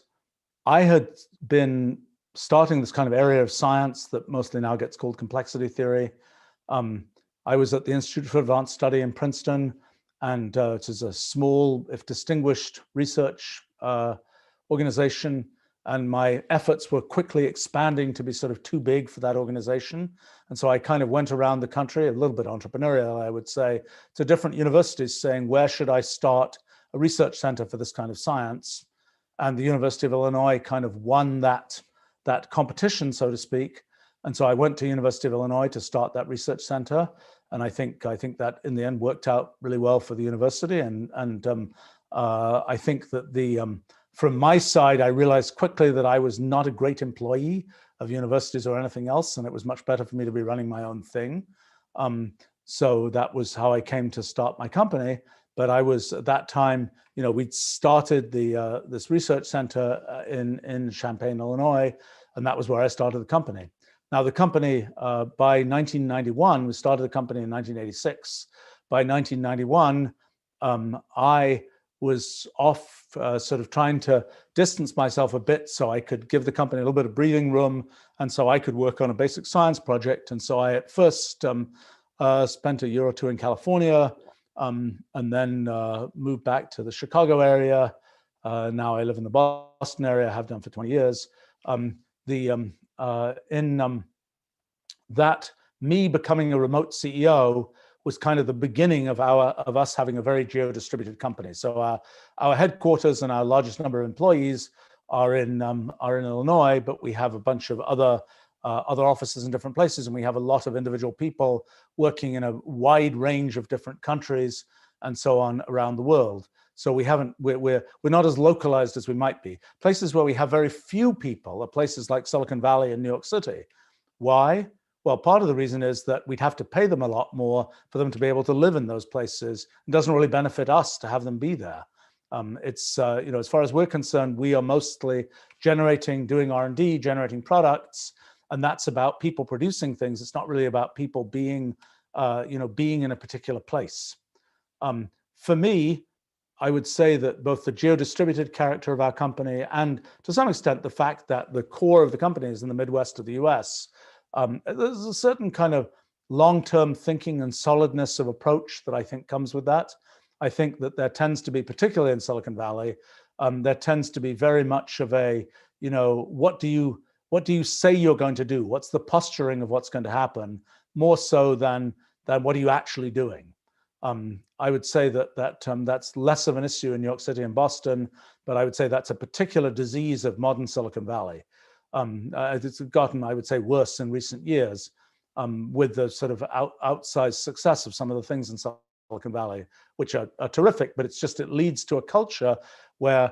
I had been starting this kind of area of science that mostly now gets called complexity theory. I was at the Institute for Advanced Study in Princeton, and it is a small, if distinguished, research organization. And my efforts were quickly expanding to be sort of too big for that organization. And so I kind of went around the country, a little bit entrepreneurial, I would say, to different universities saying, where should I start a research center for this kind of science? And the University of Illinois kind of won that competition, so to speak. And so I went to University of Illinois to start that research center. And I think that in the end worked out really well for the university. And I think that from my side, I realized quickly that I was not a great employee of universities or anything else, and it was much better for me to be running my own thing. So that was how I came to start my company. But I was at that time, we'd started this research center in Champaign, Illinois, and that was where I started the company. Now the company, by 1991, we started the company in 1986. By 1991, I was off sort of trying to distance myself a bit so I could give the company a little bit of breathing room, and so I could work on a basic science project. And so I at first spent a year or two in California, and then moved back to the Chicago area. Now I live in the Boston area, have done for 20 years. That me becoming a remote CEO was kind of the beginning of us having a very geo-distributed company. So our headquarters and our largest number of employees are in Illinois, but we have a bunch of other offices in different places, and we have a lot of individual people working in a wide range of different countries and so on around the world. So we're not as localized as we might be. Places where we have very few people are places like Silicon Valley and New York City. Why? Well, part of the reason is that we'd have to pay them a lot more for them to be able to live in those places. It doesn't really benefit us to have them be there. As far as we're concerned, we are mostly doing R&D, generating products, and that's about people producing things. It's not really about people being in a particular place. For me, I would say that both the geo-distributed character of our company and to some extent the fact that the core of the company is in the Midwest of the US, there's a certain kind of long-term thinking and solidness of approach that I think comes with that. I think that there tends to be, particularly in Silicon Valley, there tends to be very much of a, what do you say you're going to do? What's the posturing of what's going to happen, more so than what are you actually doing? I would say that's less of an issue in New York City and Boston, but I would say that's a particular disease of modern Silicon Valley. It's gotten, I would say, worse in recent years with the sort of outsized success of some of the things in Silicon Valley, which are terrific, but it leads to a culture where,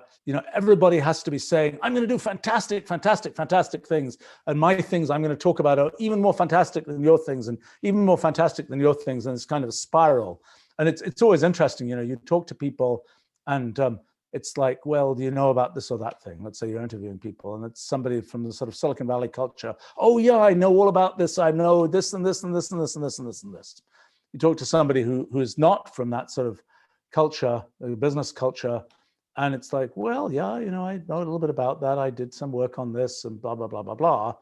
everybody has to be saying, I'm going to do fantastic, fantastic, fantastic things. And my things I'm going to talk about are even more fantastic than your things and even more fantastic than your things. And it's kind of a spiral. And it's always interesting, you talk to people and it's like, well, do you know about this or that thing? Let's say you're interviewing people and it's somebody from the sort of Silicon Valley culture. Oh yeah, I know all about this. I know this and this and this and this and this and this and this. You talk to somebody who is not from that sort of culture, business culture, and it's like, well, yeah, I know a little bit about that. I did some work on this and blah, blah, blah, blah, blah.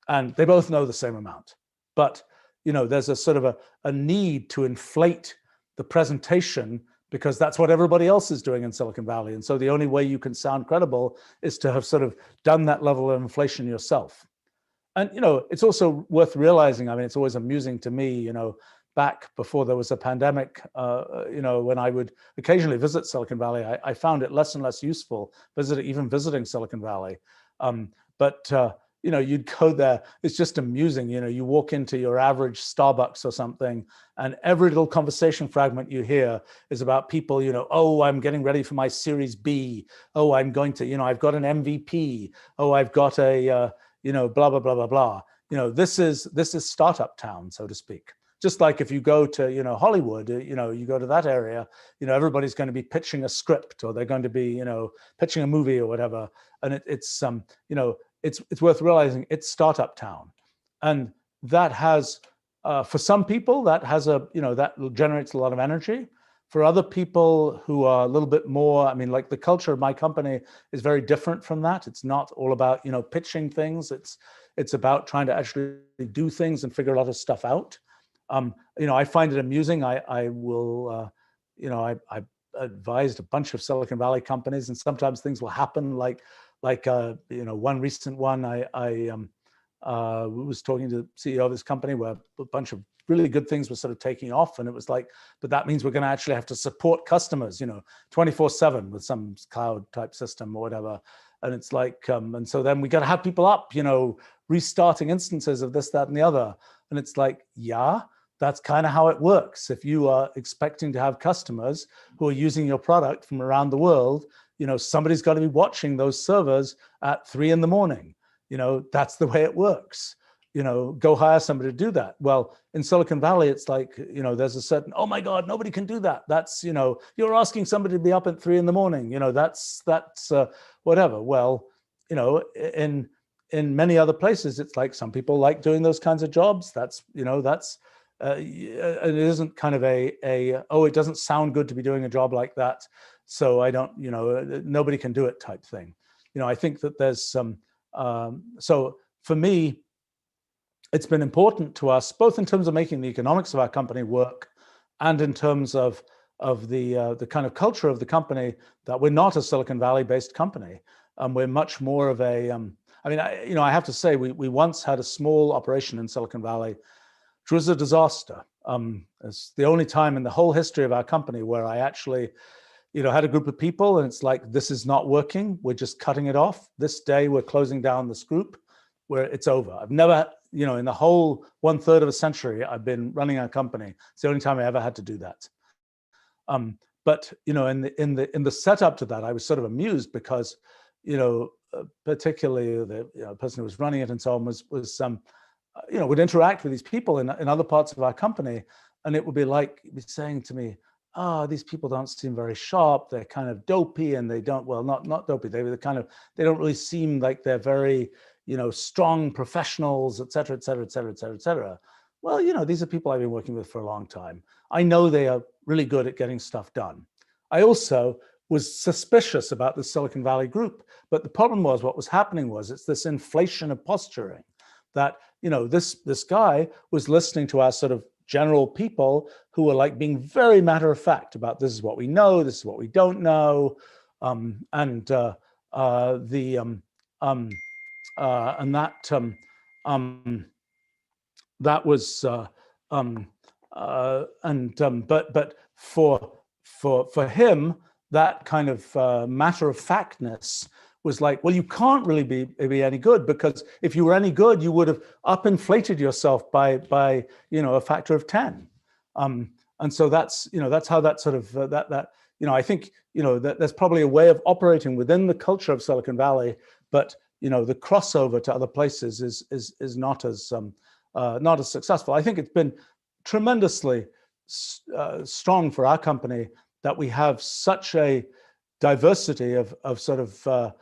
And they both know the same amount. But, there's a sort of a need to inflate the presentation because that's what everybody else is doing in Silicon Valley. And so the only way you can sound credible is to have sort of done that level of inflation yourself. And, it's also worth realizing, it's always amusing to me, back before there was a pandemic, when I would occasionally visit Silicon Valley, I found it less and less useful even visiting Silicon Valley. You'd go there, it's just amusing, you walk into your average Starbucks or something, and every little conversation fragment you hear is about people, oh, I'm getting ready for my Series B. Oh, I'm going to, I've got an MVP. Oh, I've got a, blah, blah, blah, blah, blah. This is startup town, so to speak. Just like if you go to, Hollywood, you go to that area, everybody's going to be pitching a script or they're going to be, pitching a movie or whatever. And it's worth realizing it's startup town. And that has, for some people, that has that generates a lot of energy. For other people who are a little bit more, I mean, like the culture of my company is very different from that. It's not all about, pitching things. It's about trying to actually do things and figure a lot of stuff out. I find it amusing. I will, I advised a bunch of Silicon Valley companies, and sometimes things will happen like one recent one. I was talking to the CEO of this company where a bunch of really good things were sort of taking off, and it was like, but that means we're going to actually have to support customers, 24/7 with some cloud type system or whatever. And it's like, and so then we got to have people up, restarting instances of this, that, and the other. And it's like, yeah, that's kind of how it works. If you are expecting to have customers who are using your product from around the world, somebody's got to be watching those servers at 3 a.m. That's the way it works. Go hire somebody to do that. Well, in Silicon Valley, it's like, there's a certain, oh my God, nobody can do that. That's, you're asking somebody to be up at 3 a.m. That's whatever. Well, in many other places, it's like some people like doing those kinds of jobs. That's, it isn't kind of oh, it doesn't sound good to be doing a job like that, so I don't, nobody can do it type thing. I think that there's some, so for me, it's been important to us, both in terms of making the economics of our company work and in terms of the kind of culture of the company, that we're not a Silicon Valley based company. We're much more of a, I have to say, we once had a small operation in Silicon Valley, which was a disaster. It's the only time in the whole history of our company where I actually, had a group of people and it's like, this is not working. We're just cutting it off. This day we're closing down this group, where it's over. I've never, in the whole 1/3 of a century I've been running our company, it's the only time I ever had to do that. But in the setup to that, I was sort of amused because, particularly the person who was running it and so on was would interact with these people in other parts of our company, and it would be like, be saying to me, these people don't seem very sharp. They're kind of dopey, and they don't, well, not dopey. They don't really seem like they're very, strong professionals, et cetera, et cetera, et cetera, et cetera, et cetera. Well, these are people I've been working with for a long time. I know they are really good at getting stuff done. I also was suspicious about the Silicon Valley group, but the problem was, what was happening was, it's this inflation of posturing that, this guy was listening to our sort of general people who were like being very matter of fact about, this is what we know, this is what we don't know, and that that was but for him, that kind of matter of factness was like, well, you can't really be any good, because if you were any good, you would have up inflated yourself by a factor of 10. And so that's how that sort of I think that there's probably a way of operating within the culture of Silicon Valley, but the crossover to other places is not as successful. I think it's been tremendously strong for our company that we have such a diversity of sort of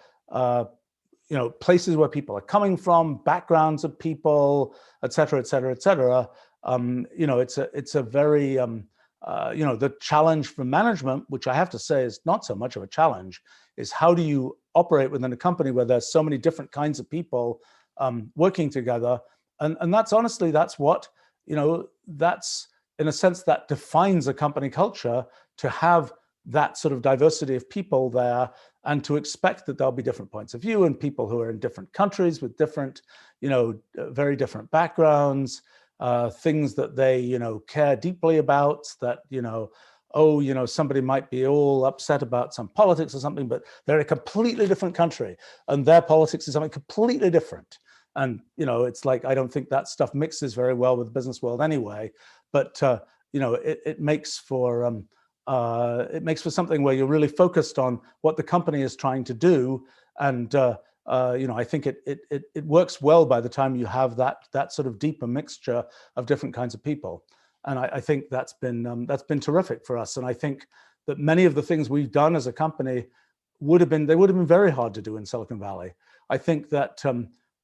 places where people are coming from, backgrounds of people, et cetera, et cetera, et cetera. It's a very the challenge for management, which I have to say is not so much of a challenge, is how do you operate within a company where there's so many different kinds of people working together, and that's honestly, that's what that's, in a sense, that defines a company culture, to have that sort of diversity of people there, and to expect that there'll be different points of view and people who are in different countries with different, very different backgrounds, things that they, care deeply about, that, somebody might be all upset about some politics or something, but they're in a completely different country and their politics is something completely different. And, it's like, I don't think that stuff mixes very well with the business world anyway, but, it makes for something where you're really focused on what the company is trying to do. And, I think it works well by the time you have that sort of deeper mixture of different kinds of people. And I think that's been terrific for us. And I think that many of the things we've done as a company would have been very hard to do in Silicon Valley. I think that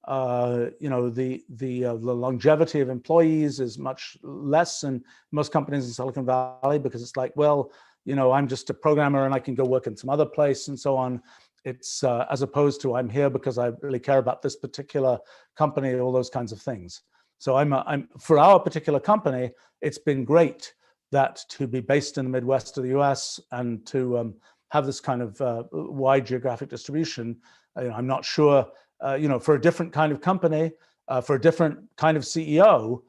the longevity of employees is much less in most companies in Silicon Valley, because it's like, well, I'm just a programmer and I can go work in some other place and so on. It's as opposed to I'm here because I really care about this particular company, all those kinds of things. So I'm for our particular company, it's been great that to be based in the Midwest of the US and to have this kind of wide geographic distribution. I'm not sure, for a different kind of company, for a different kind of CEO,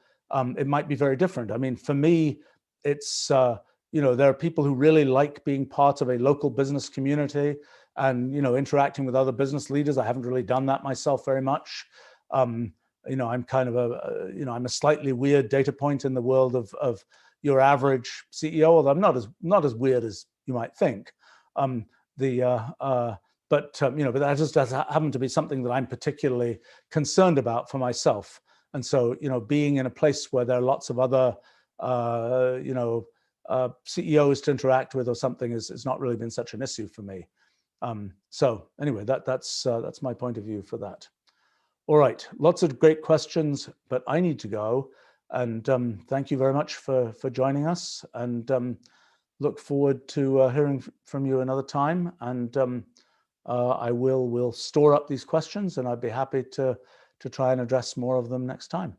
it might be very different. I mean, for me, it's, there are people who really like being part of a local business community and, interacting with other business leaders. I haven't really done that myself very much. I'm kind of I'm a slightly weird data point in the world of your average CEO, although I'm not as weird as you might think. But that just does happen to be something that I'm particularly concerned about for myself. And so, being in a place where there are lots of other, CEOs to interact with or something is not really been such an issue for me. So anyway, that's my point of view for that. All right, lots of great questions, but I need to go. And thank you very much for joining us, and look forward to hearing from you another time. And I will store up these questions, and I'd be happy to try and address more of them next time.